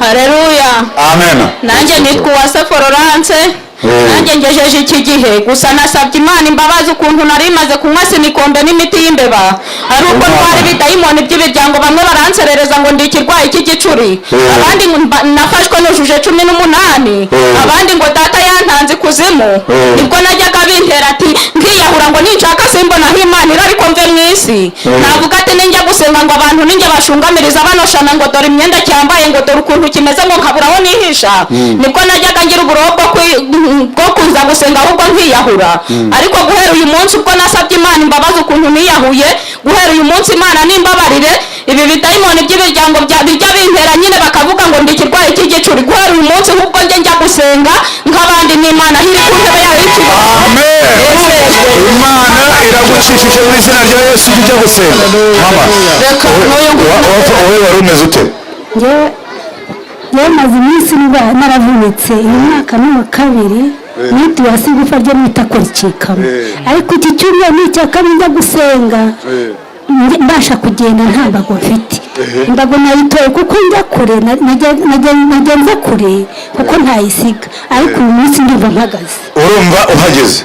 B: Haleluya.
A: Amen.
B: Nanjye nitwa Uwase Florence, nanjye ngejeje iki gihe, gusa nasabye Imana imbabazi ukuntu nari maze kunywa sinikombe n'imiti y'imbeba, ari uko ntwari ibidayimoni by'ibiryango. Bamwe baranserereza ngo ndi ikirwayi cy'igicuri, abandi nafashwe nujuje 18, abandi ngo data yantanze ikuzimu. Nibwo najyaga bintera ati nkiyahura ngo ninshaka simbona aho Imana iri ariko mve mu isi. Navuga ati ninjya gusenga ngo abantu ninjye bashungamiriza banoshana ngo dore imyenda cyambaye ngo dore ukuntu kimeze ngo nkabura aho nihisha. Nibwo najyaga ngira uburobo bwo kuza gusenga ahubwo nkiyahura. Ariko guhera uyu munsi ubwo nasabye Imana imbabazi ukuntu niyahuye, guhera uyu munsi Imana nimbabarire ibi bidayimoni by'ibiryango bijya bintera nyine bakavuga ngo ndi ikirwayi cy'igicuri. Guhera uyu munsi ahubwo njya gusenga nk'abandi n'Imana iri ku ntebe yayo y'ikigo.
A: Amen. Imana ndagukijije mu izina rya Yesu ujya gusenga mama
B: reka n'uyu
A: wowe wari umeze ute
F: njyewe maze iminsi naravunitse uyu mwaka ni uwa kabiri nituye hasi igufa ryo mwita ko ricikamo ariko iki cyumweru ni icya kabiri njya gusenga mbasha kugenda nta mbago mfite imbago nayitoye kuko njya kure nagenze kure kuko ntayisiga ariko uyu munsi ndumva mpagaze.
A: urumva uhageze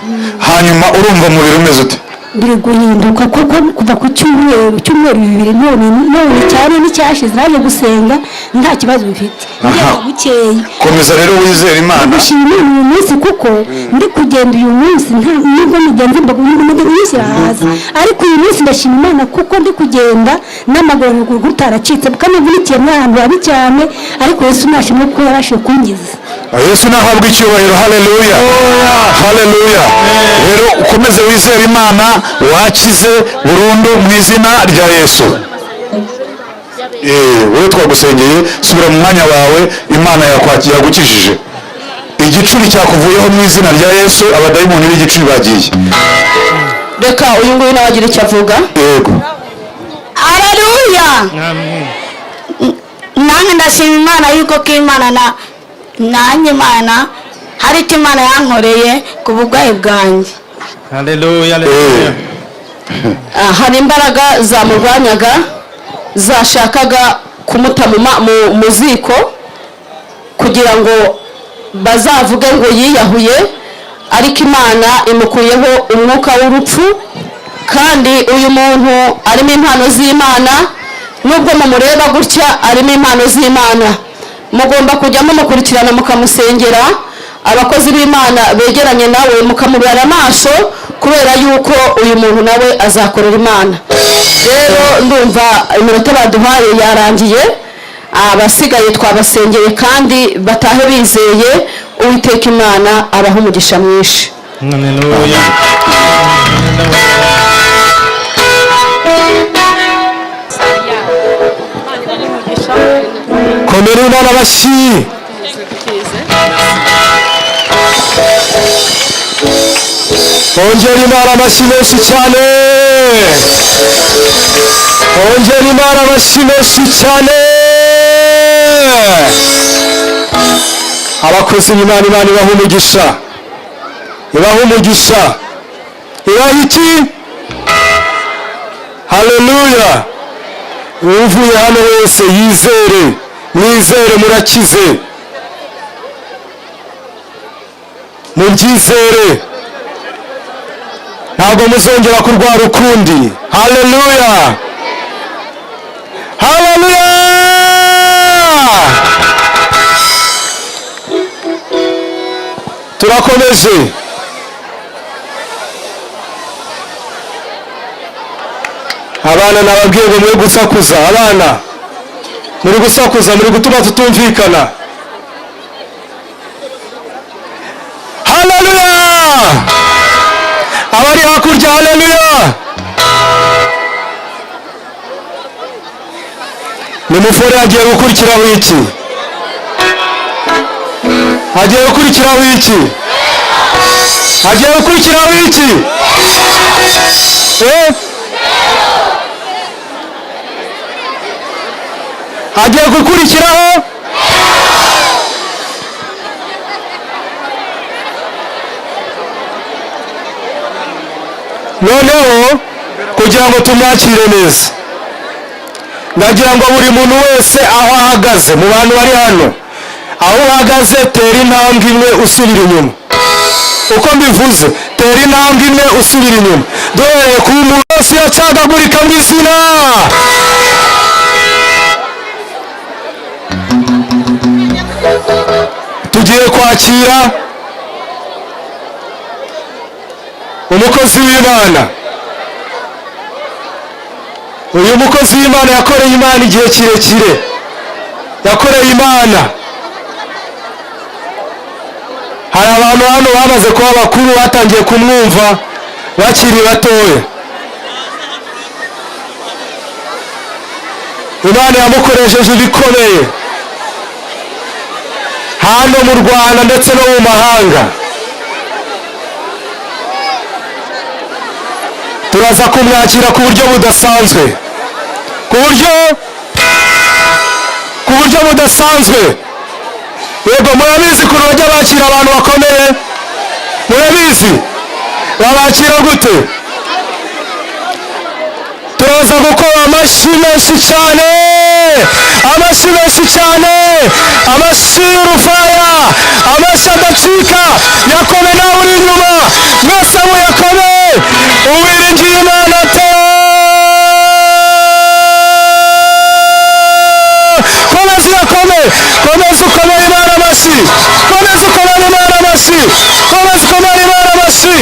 A: hanyuma urumva umubiri umeze ute?
F: biri guhinduka kuko kuva ku cyumweru bibiri none cyane n'icyashize naje gusenga nta kibazo bifite ngenda bukeya.
A: komeza rero wizere Imana
F: gushimira uyu munsi kuko ndi kugenda uyu munsi nubwo nigenze imbago nyinshi hasi ariko uyu munsi ndashima Imana kuko ndi kugenda n'amaguru gutaracitse bukanavunikiye n'ahantu habi cyane ariko Yesu nashimwe ko yarashe kungiza.
A: Yesu nahabwa icyubahiro. haleluya haleluya. rero ukomeze wizere Imana wakize burundu mu izina rya Yesu. wowe twagusengeye subira mu mwanya wawe Imana yagukijije igicuri cyakuvuyeho mu izina rya Yesu. abadayimoni b'igicuri bagiye.
B: reka uyu nguyu nawe agira icyo avuga.
A: yego
E: haleluya. nanjye ndashima Imana yuko ko Imana nanjye Imana hari icyo Imana yankoreye ku burwayi bwanjye.
D: haleluya
B: hari imbaraga zamurwanyaga zashakaga kumuta mu ziko kugira ngo bazavuge ngo yiyahuye, ariko Imana imukuyeho umwuka w'urupfu. kandi uyu muntu arimo impano z'Imana, nubwo mumureba gutya arimo impano z'Imana. mugomba kujya mumukurikirana mukamusengera, abakozi b'Imana begeranye nawe mukamubera amaso, kubera yuko uyu muntu nawe azakorera Imana. rero ndumva iminota baduhaye yarangiye, abasigaye twabasengeye kandi batahe bizeye. Uwiteka Imana abaha umugisha mwinshi.
D: haleluya
C: komera Imana amashyi. ongera Imana amashyi menshi cyane. ongera Imana amashyi menshi cyane. abakozi b'Imana Imana ibaha umugisha, ibaha umugisha, ibaha iki? haleluya. uvuye hano wese yizere, mwizere murakize, mubyizere, ntabwo muzongera kurwara ukundi. haleluya haleluya. turakomeje. abana nababwiye ngo muri gusakuza, abana muri gusakuza, muri gutuma tutumvikana. haleluya. abari hakurya haleluya. nimufore agiye gukurikiraho iki? agiye gukurikiraho iki? agiye gukurikiraho iki? agiye gukurikiraho noneho kugira ngo tumwakire neza, ndagira ngo buri muntu wese aho ahagaze, mu bantu bari hano, aho uhagaze tera intambwe imwe usubira inyuma. uko mbivuze, tera intambwe imwe usubira inyuma. duhereye ku muntu wese yacagagurika mu izina. tugiye kwakira umukozi w'Imana. uyu mukozi w'Imana yakoreye Imana igihe kirekire, yakoreye Imana. hari abantu hano bamaze kuba bakuru, batangiye kumwumva bakiri batoya. Imana yamukoresheje ibikomeye hano mu Rwanda ndetse no mu mahanga. turaza kumwakira ku buryo budasanzwe, ku buryo budasanzwe. Yego, murabizi ukuntu bajya bakira abantu bakomeye? Murabizi babakira gute? turaza gukora amashyi menshi cyane, amashyi menshi cyane, amashyi y'urufaya, amashyi adacika. Yakobe nawe uri inyuma, mwese muyakobe, uwiringiye Imana te. Komeza uyakome, komeza ukomere Imana amashyi, komeza ukomere Imana amashyi, komeza ukomere Imana amashyi,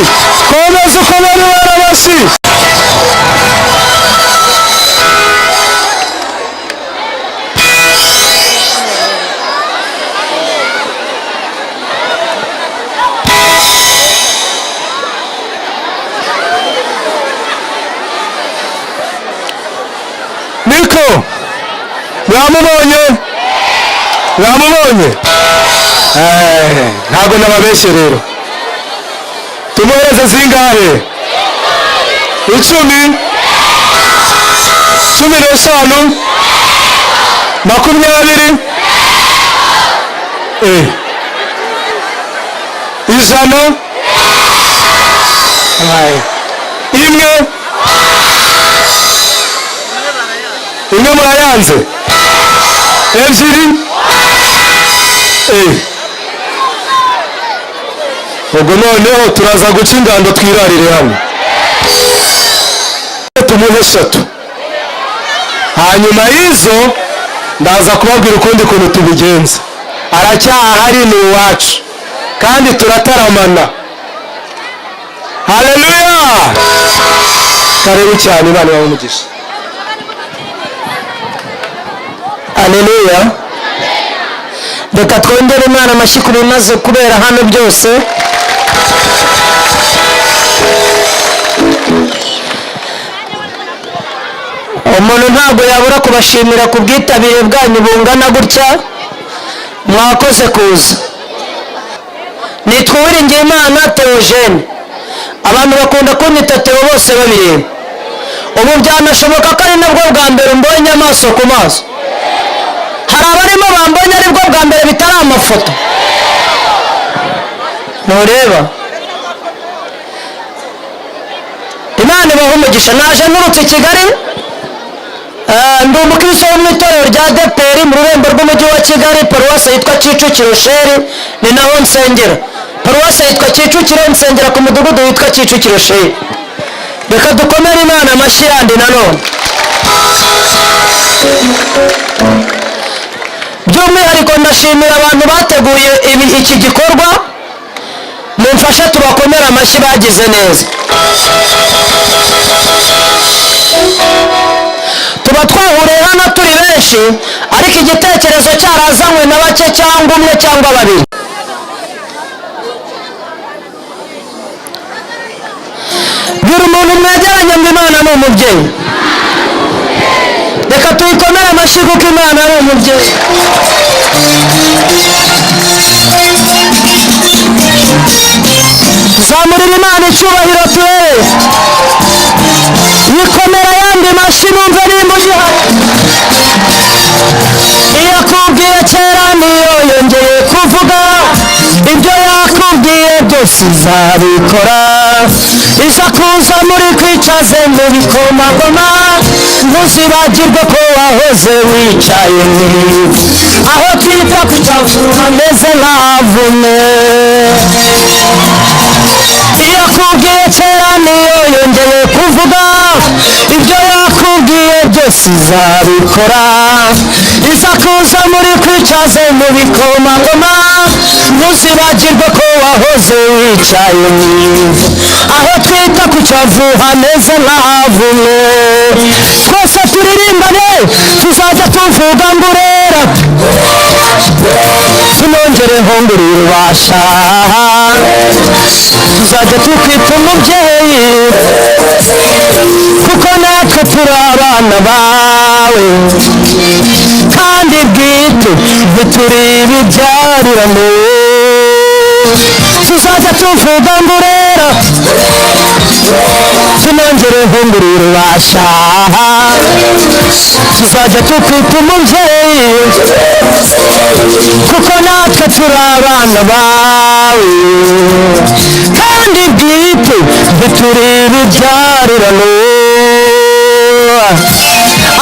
C: komeza ukomere Imana amashyi. Niko mwamubonye, mwamubonye? Ntabwo nababeshye rero. Tumuhereze zingahe? 10, 15, 20, 100, imwe murayanze, 2, ubwo noneho turaza guca ingando twirarire hamwe, tumuhe 3. hanyuma y'izo ndaza kubabwira ukundi kuntu tubigenza. Aracyahari, ni iwacu kandi turataramana. Haleluya! Karibu cyane Imana ibahe umugisha. Haleluya! Reka twongere Imana amashyi ku bimaze kubera hano byose. Umuntu ntabwo yabura kubashimira ku bwitabire bwanyu bungana gutya. Mwakoze kuza. Nitwa Uwiringiyimana Theogene, abantu bakunda kunyita Theo bose babireba. Ubu byanashoboka ko ari nabwo bwa mbere mbonye amaso ku maso. Hari abarimo bambonye aribwo bwa mbere bitari amafoto. Ntureba? Imana ibahe umugisha. Naje nturutse i Kigali, ndi umukristo wo mu itorero rya ADEPR mu rurembo rw'umujyi wa Kigali, paruwasi yitwa Kicukiro Sheri, ni naho nsengera. Paruwasi yitwa Kicukiro, nsengera ku mudugudu witwa Kicukiro Sheri. Reka dukomere Imana amashyi yandi nanone. By'umwihariko ndashimira abantu bateguye iki gikorwa. Mumfashe tubakomere amashyi, bagize neza. Tuba twahuriye hano turi benshi, ariko igitekerezo cyarazanywe na bake cyangwa umwe cyangwa babiri. Bwira umuntu mwegeranye ngo Imana ni umubyeyi. Reka tuyikomere amashyi kuko Imana ari umubyeyi. Zamurira Imana icyubahiro turere. Yikomera yandi mashyi numve nimba ugihari. Iyo akubwiye kera niyo yongeye kuvuga, ibyo yakubwiye byose izabikora. Iza kuza muri kwicaze mu bikomangoma, ntuzibagirwe ko wahoze wicaye aho twita ku cyavu hameze nk'ahavume. Iyo akubwiye kera niyo yongeye kuvuga, ibyo yakubwiye byose izabikora. Iza kuza muri kwicaze mu bikomangoma, ntuzibagirwe ko wahoze wicaye aho twita ku cyavu hameze nk'ahavume. Twese turirimbane, tuzajya tuvuga ngo urera, tunongereho ngo uri rubasha. Tuzajya tukwita umubyeyi, kuko natwe turi abana bawe, kandi bwite ntituri ibibyarirane. Tuzajya tuvuga ngo urera, tunongereho nguri rubasha tuzajya tukwita umubyeyi kuko natwe turi abana bawe kandi bwite ntituri ibibyarirano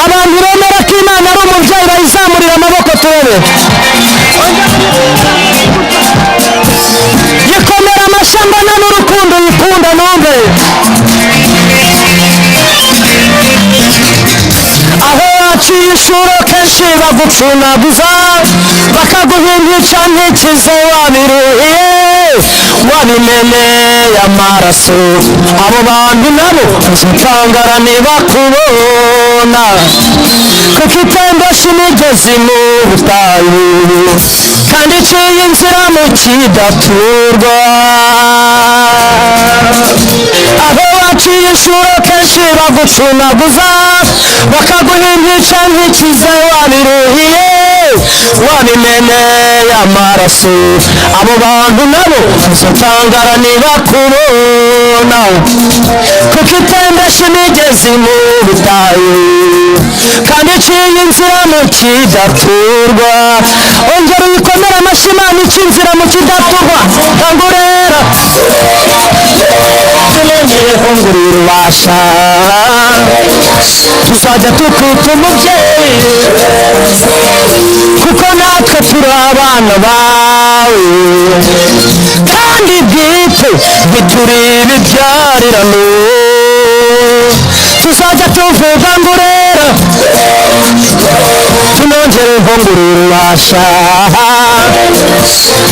C: abantu bemera ko Imana ari umubyeyi bayizamurira amaboko turebe yikomera amashambana n'urukundo yikunda numve aho waciye inshuro kenshi bagucunaguza bakaguhindisha ntikize wabiruhiye wabimeneye amaraso abo bantu nabo uzatangara nibakubona kuko itembesha imigezi mu butayu kandi iciye inzira mu kidaturwa aho waciye inshuro kenshi bagucunaguza bakaguhindisha ntikize wabiruhiye wabimeneye amaraso abo bantu nabo uzatangara nibakubona kuko itembesha imigezi mu butayu kandi iciye inzira mu kidaturwa ongera uyikomere amashyi Imana ica inzira mu kidaturwa ntabwo rero tunongereho nguri rubasha tuzajya tukwita umubyeyi kuko natwe turi abana bawe kandi bwite ntituri ibibyarirano tuzajya tuvuga ngo rero tunongereho nguri rubasha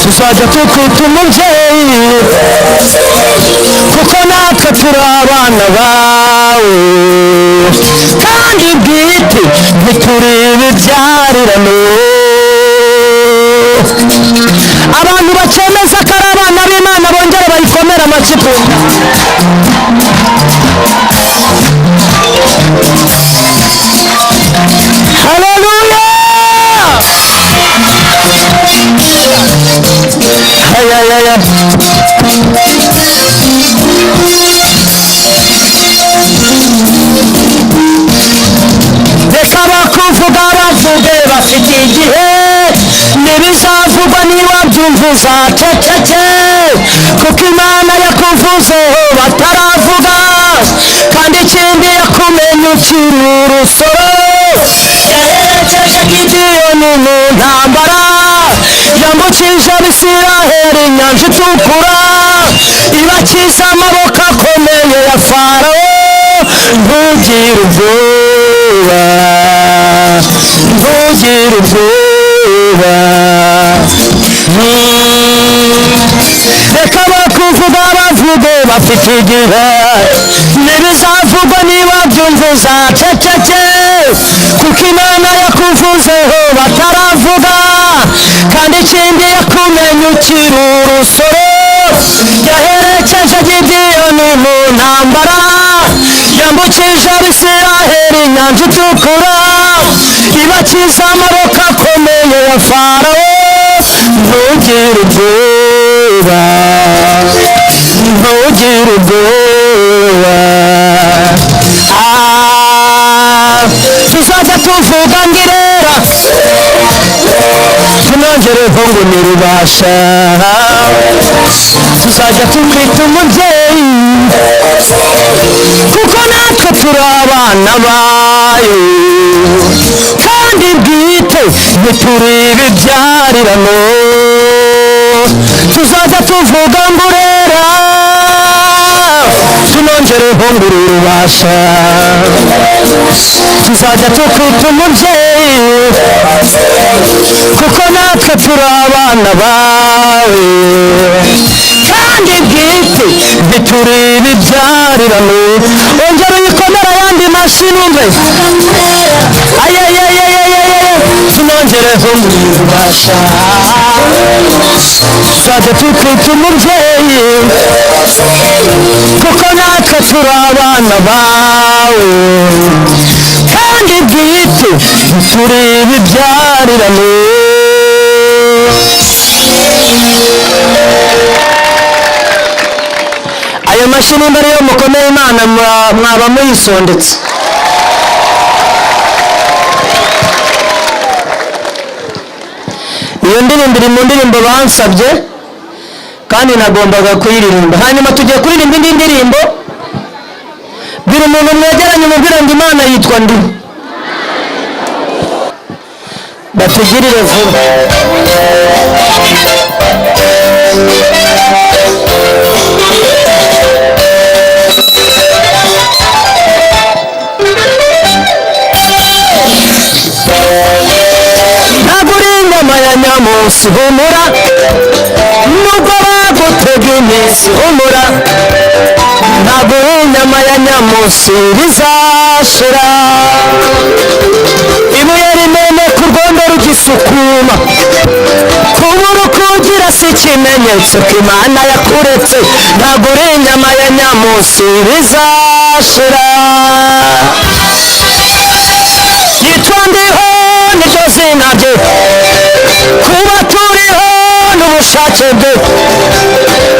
C: tuzajya tukwita umubyeyi kuko natwe turi abana bawe kandi bwite ntituri ibibyarirano abantu bakemeza ko ari abana b'Imana bongere bayikomere amashyi haleluya hayayaya reka bakuvuga bavuge bafite igihe ntibizavugwa niba byumvuza ceceke kuko Imana yakuvuzeho bataravuga kandi ikindi yakumenye ukiri urusoro yaherekeje Gideyoni mu ntambara yambukije Abisiraheli inyanja itukura ibakiza amaboko akomeye ya Farawo ntugire ubwoba ntugire ubwoba reka bakuvuga bavuge bafite igihe ntibizavugwa niba byumvuza ceceke kuko Imana yakuvuzeho bataravuga kandi ikindi yakumenye ukiri urusoro yaherekeje Gideyoni mu ntambara yambukije Abisiraheli inyanja itukura ibakiza amaboko akomeye ya Farawo ntugire ubwoba ntugire ubwoba tuzajya tuvuga ngo irera tunongereho ngo ni rubasha tuzajya tukwita umubyeyi kuko natwe turi abana bayo kandi bwite ntituri ibibyarirano tuzajya tuvuga ngo urera tunongereho ngo uri rubasha tuzajya tukwita umubyeyi kuko natwe turi abana bawe kandi bwite ntituri ibibyarirano ongera uyikomere ayandi mashyi numve tunongereho ngo uri rubasha tuzajya tukwita umubyeyi kuko natwe turi abana bawe kandi bwite ntituri ibibyarirano ayo amashyi nimba ariyo mukomeye Imana mwaba muyisondetse. Iyo ndirimbo iri mu ndirimbo bansabye kandi nagombaga kuyiririmba. Hanyuma tugiye kuririmba indi ndirimbo. Biri umuntu mwegeranye mubwira ngo Imana yitwa nde? Batugirire vuba. Ingoma ya Nyamunsi humura, nubwo bagutega iminsi humura, ntabwo inyama ya Nyamunsi rizashira. Ibuye rimene ku rwondo rugisukuma, kubura ukugira si ikimenyetso ko Imana yakuretse, ntabwo inyama ya Nyamunsi rizashira. Yitwa ndiho niryo zina rye, kuba turiho n'ubushake bwe,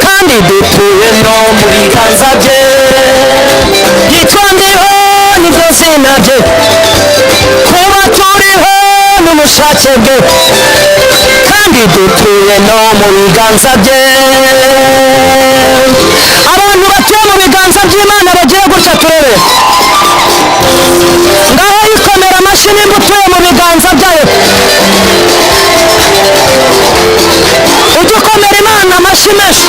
C: kandi dutuye no mu biganza bye. Yitwa ndiho niryo zina rye, kuba turiho n'ubushake bwe, kandi dutuye no mu biganza bye. Abantu batuye mu biganza by'Imana bagiye gutya turebe. Ngaho yikomera amashyi nimba utuye mu biganza byayo. Ujye ukomera Imana amashyi menshi.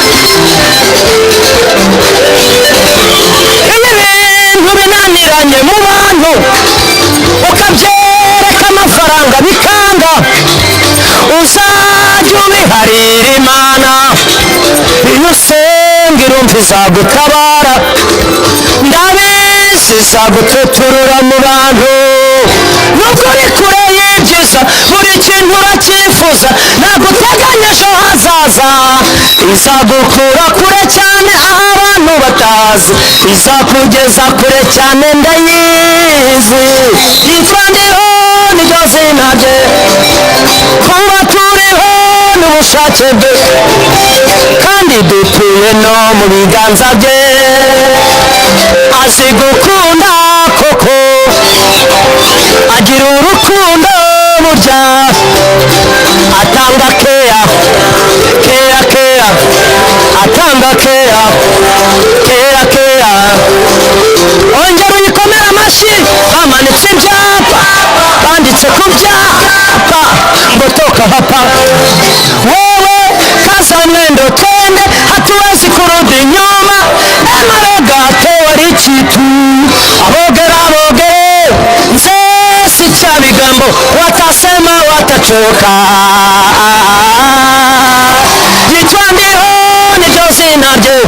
C: Iyo ibintu binaniranye mu bantu ukabyereka amafaranga bikanga, uzajya ubiharira Imana. Iyo usenga irumva izagutabara, ndabizi izagututurura mu bantu. Nubwo uri kure y'ibyiza buri kintu uracyifuza, naguteganya ejo hazaza. Izagukura kure cyane aho abantu batazi, izakugeza kure cyane ndayizi. Yitwa ndiho niryo zina rye, kuba turiho n'ubushake bwe, kandi dutuye no mu biganza bye. Azi gukunda koko, agira urukundo burya, atanga keya keya keya, atanga keya keya keya. Ongera uyikomere amashyi. Hamanitse ibyapa banditse ku byapa ngo toka hapa, wewe kaza mwendo twende, hatuwezi kurudi nyuma. Emarega tewari kitu, abogera abogere nzesi cha bigambo, watasema watachoka. Yitwa ndiho niryo zina rye,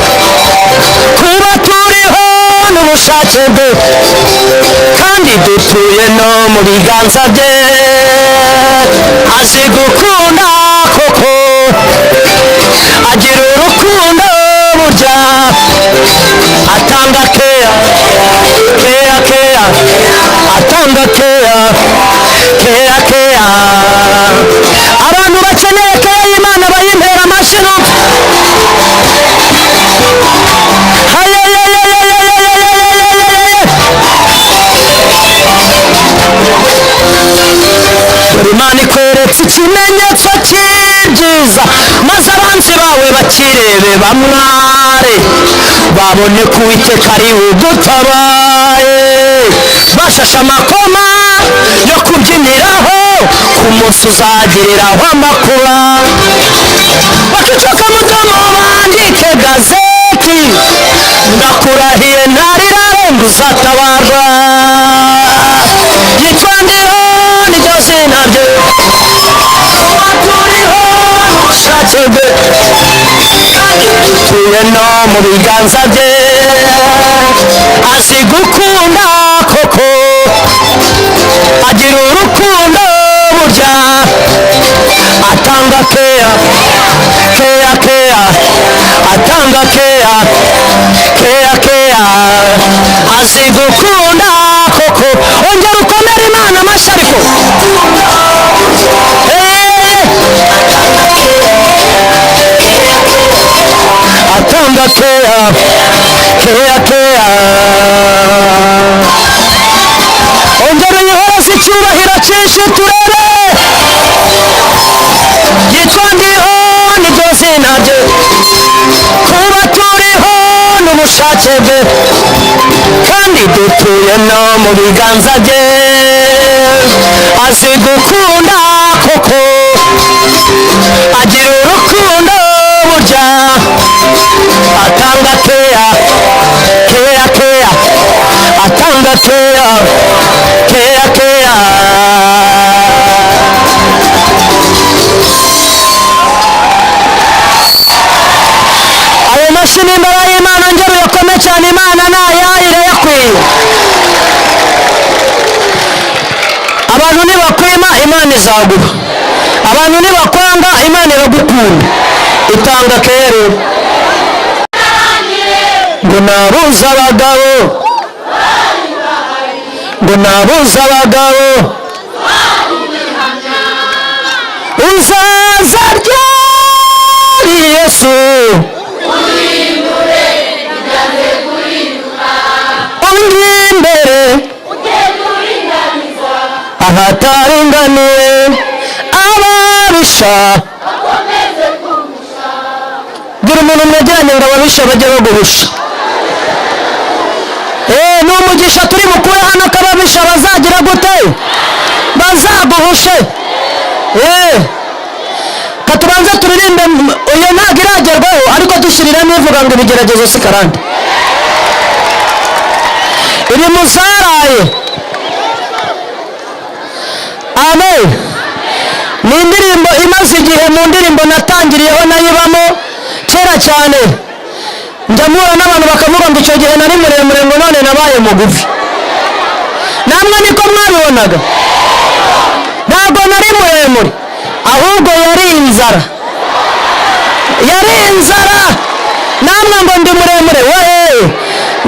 C: kuba turiho n'ubushake bwe, kandi dutuye no mu biganza bye. Azi gukunda koko, agira urukundo burya, atanga keya keya keya, atanga keya keya keya. Abantu bakeneye keya y'Imana bayimpera amashyi numva. Imana ikweretse ikimenyetso cy'ibyiza, maze abanzi bawe bakirebe bamware, babone ko Uwiteka ari udutabaye. Bashashe amakoma yo kubyiniraho, ku munsi uzagiriraho amakuba. Bakicoka mudomo bandike gazeti, ndakurahiye ntarirare ngo uzatabarwa. Yitwa ndiho niryo zina rye, turiho n'ubushake bwe, dutuye no mu biganza bye. Azi gukunda koko, agira urukundo burya, atanga keya keya keya, atanga keya keya keya. Azi gukunda koko. Ongera ukomere Imana amashyi ariko. Atanga keya ubushake bwe kandi dutuye no mu biganza bye azi gukunda koko agira urukundo burya atanga keya keya keya atanga keya keya keya ayo mashini imbere y'Imana ngero yakome cyane Imana nayayire yakwiye abantu nibakwima Imana izaguha abantu nibakwanga Imana iragukunda itanga kere ngo nabuze abagabo ngo nabuze abagabo uzaza ryari Yesu undi imbere ahataringaniye ababisha gira umuntu mwegeranye ngo ababisha bajye baguhusha ni umugisha turi bukure hano ko ababisha bazagira gute bazaguhushe katubanze turirimbe uyu ntabwo iragerwaho ariko dushyiriramo ivuga ngo ibigeragezo si karande iri muzaraye amen ni indirimbo imaze igihe mu ndirimbo natangiriyeho nayibamo kera cyane njya mpura n'abantu bakavuga ngo icyo gihe nari muremure ngo none nabaye mugufi namwe niko mwabibonaga ntabwo nari muremure ahubwo yari inzara namwe ngo ndi muremure wehe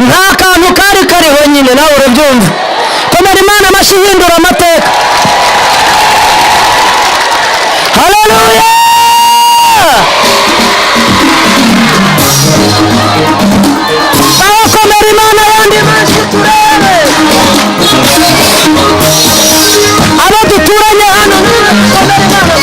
C: nta kantu kari kariho nyine nawe urabyumva komera Imana amashyi hindura amateka haleluya aho komera Imana yandi mashyi turebe abo duturanye hano komera Imana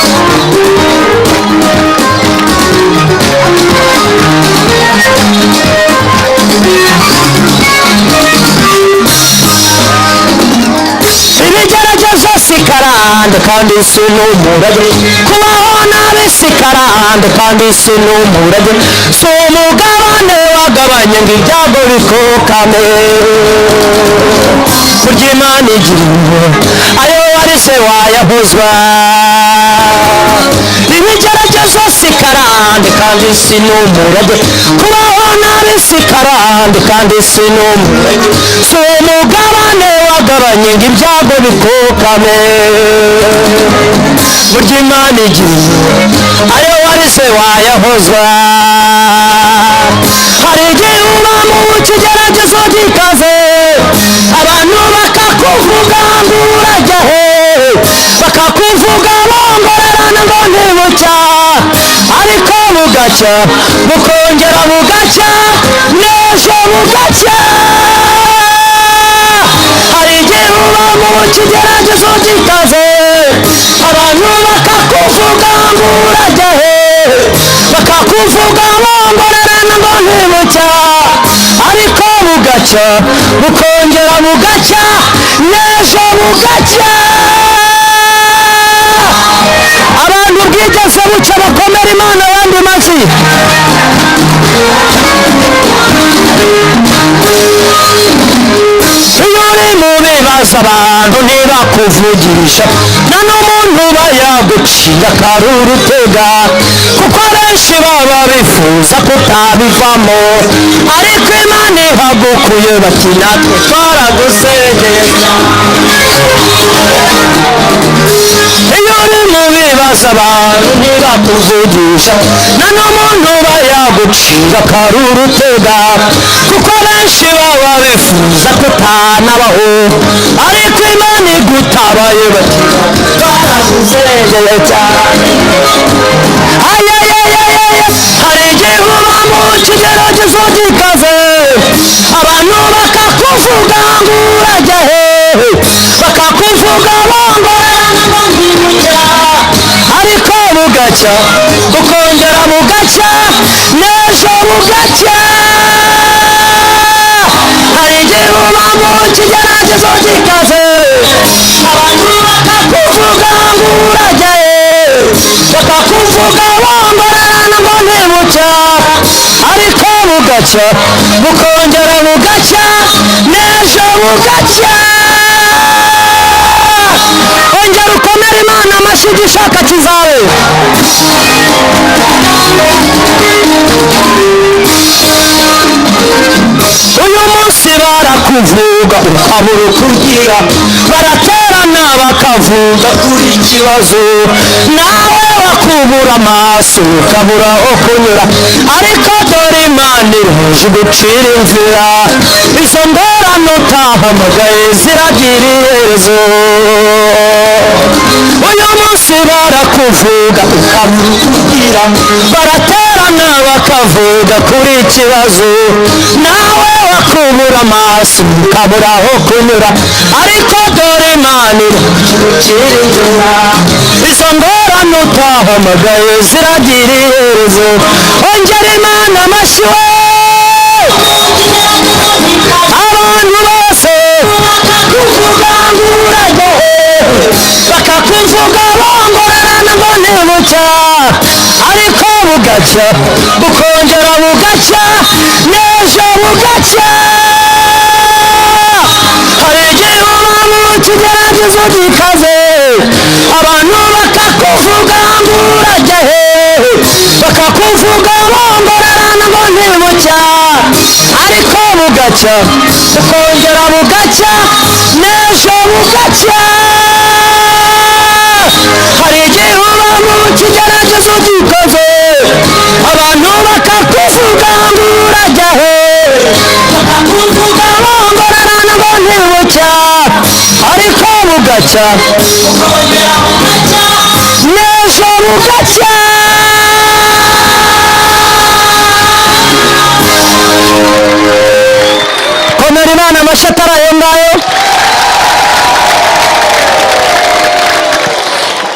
C: ibigeragezo si karande kandi si n'umurage kubaho nabi si karande kandi si n'umurage si umugabane wagabanye ngo ibyago bikokame kurya Imana igira ayo warise wayahozwa ibigeragezo si karande kandi si n'umurage kubaho nabi si karande kandi si n'umurage si umugabane wagabanye ngo ibyago bikokame burya Imana igira ayo warise wayahozwa hari igihe uba mu kigeragezo gikaze abantu bakakuvuga ngo urajya he bakakuvuga bongorerana ngo ntibucya ariko bugacya bukongera bugacya n'ejo bugacya hari igihe uba mu kigeragezo gikaze abantu bakakuvuga ngo urajya he bakakuvuga bongorerana ngo ntibucya ariko bugacya bukongera bugacya n'ejo bugacya abantu bwigeze bucya bakomera Imana yandi mashyi iyo uri mu bibazo abantu ntibakuvugisha nta n'umuntu uba yaguciye akaruru utega kuko benshi baba bifuza kutabivamo ariko Imana ihagukuye bati natwe twaragusengeye iyo uri mu bibazo abantu ntibakuvugisha nta n'umuntu uba yaguciye akaruru utega kuko benshi baba bifuza kutanabaho ariko Imana igutabaye bati twaragusengeye cyane hari igihe uba mu kigeragezo gikaze abantu bakakuvuga ngo urajya hehe bakakuvuga bongorerana ngo ntibucya ariko bugacya bukongera bugacya n'ejo bugacya mu kigeragezo gikaze abantu bakakuvuga ngo urajyaye bakakuvuga bongorerana ngo ntibucya ariko bugacya bukongera bugacya n'ejo bugacya ongera ukomere Imana amashyi ugishaka kizabe uyu munsi barakuvuga ukabura ukugira baraterana bakavuga kuri ikibazo nawe bakubura amaso ukabura aho kunyura ariko dore Imana iruje gucira inzira izo ngorane utahamagaye ziragira iherezo uyu munsi barakuvuga ukabura ukugira baraterana bakavuga kuri ikibazo nawe bakubura amaso ukabura aho kunyura ariko dore Imana iracira inzira izo ngorane utahamagaye ziragira iherezo ongera Imana amashyi we abantu bose bakakuvuga ngo urajyahe bakakuvuga bongorerana ngo ntibucya ariko bugacya bukongera bugacya n'ejo bugacya hari igihe uba mu kigeragezo gikaze abantu bakakuvuga ngo urajyahe bakakuvuga bongorerana ngo ntibucya ariko bugacya bukongera bugacya n'ejo bugacya hari igihe uba mu kigeragezo gikaze abantu bakakuvuga ngo urajyahe bakakuvuga bongorerana ngo ntibucya ariko bugacya bukongera bugacya n'ejo bugacya komera Imana amashyi atari ayo ngayo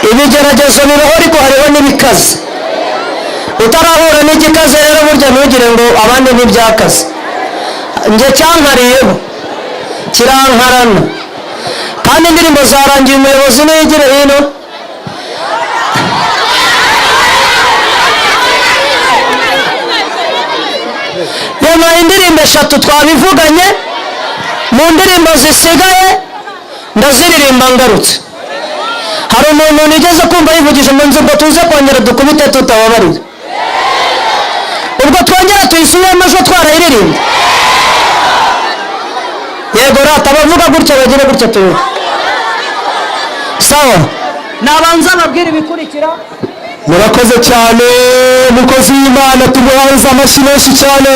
C: ibigeragezo bibaho ariko hariho n'ibikaze utarahura n'igikaze rero burya ntugire ngo abandi ntibyakaze njye cyankariyeho kirankarana kandi indirimbo zarangiye umuyobozi niyigire hino yampaye indirimbo 3 twabivuganye mu ndirimbo zisigaye ndaziririmba ngarutse hari umuntu nigeze kumva yivugije mu nzu ngo tuze kongera dukubite tutababarira ubwo twongera tuyisubiremo ejo twarayiririmba yego rata bavuga gutya bagire gutya tuwe sawa nabanza babwira ibikurikira murakoze cyane mukozi w'Imana tumuhanze amashyi menshi cyane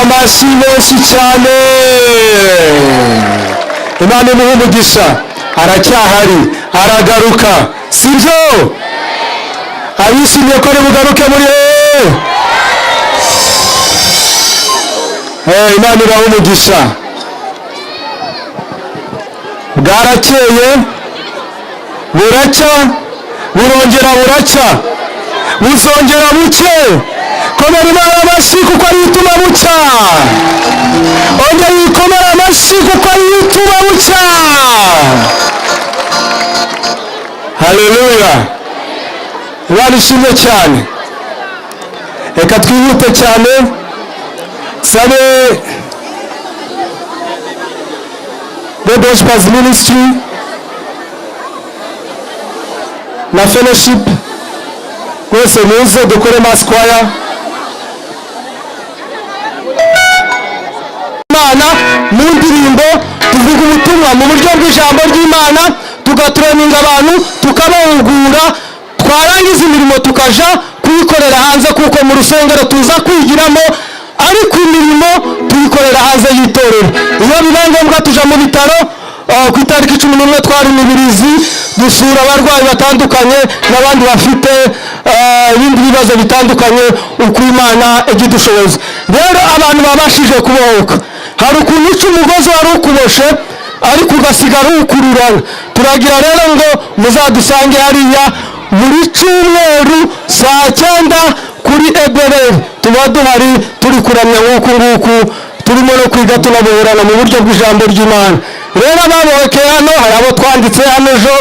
C: amashyi menshi cyane Imana imuhe umugisha aracyahari aragaruka sibyo abishimiye ko ari bugaruke muri Imana ibahe umugisha bwarakeye buracya burongera buracya buzongera buke komera Imana amashyi kuko ari ituma bucya ongera yikomera amashyi kuko ari ituma bucya haleluya Imana ishimwe cyane reka twihute cyane sabe God Worshipers Ministry na fellowship mwese muze dukore mass choir Imana mu ndirimbo tuvuga ubutumwa mu buryo bw'ijambo ry'Imana tugaturaninga abantu tukabahugura twarangiza imirimo tukaja kuyikorera hanze kuko mu rusengero tuza kwigiramo ariko imirimo tuyikorera hanze y'itorero iyo bibaye ngombwa tuja mu bitaro ku itariki 11 twari Mibirizi dusura abarwayi batandukanye n'abandi bafite ibindi bibazo bitandukanye uko Imana igidushoboza rero abantu babashije kubohoka hari ukuntu uca umugozi wari ukuboshe ariko ugasigara ukururana turagira rero ngo muzadusange hariya buri cyumweru saa 9 kuri Ebereri tuba duhari turi kuramya nk'uku turimo no kwiga tunaburana mu buryo bw'ijambo ry'Imana. Rero ababohokeye hano hari abo twanditse hano ejo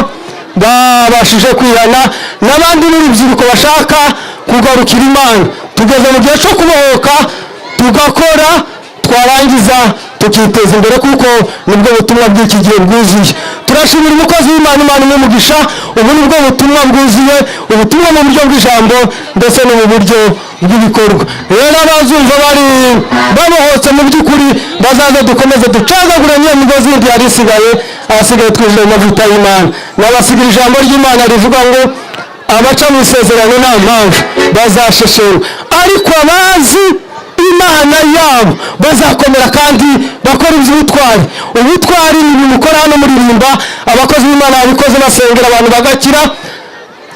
C: babashije kwihana, n'abandi n'urubyiruko bashaka kugarukira Imana. Tugeze mu gihe cyo kubohoka, tugakora, twarangiza tukiteza imbere, kuko nibwo butumwa bw'iki gihe bwuzuye. Turashimira umukozi w'Imana, Imana umugisha. Ubu nibwo butumwa bwuzuye, ubutumwa mu buryo bw'ijambo ndetse no mu buryo bw'ibikorwa. Rero abazumva bari babohotse mu by'ukuri bazaze dukomeze ducagagura niyo migozi yindi yari isigaye, ahasigaye twinjire mu mavuta y'Imana. N'abasigira ijambo ry'Imana rivuga ngo abaca mu isezerano nta mpamvu bazashesherwa, ariko abazi Imana yabo bazakomera kandi bakora iby'ubutwari. Ubutwari ni ibintu mukora hano muririmba, abakozi b'Imana babikoze basengera abantu bagakira,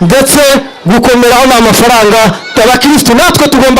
C: ndetse gukomeraho ni amafaranga. Abakirisitu natwe tugomba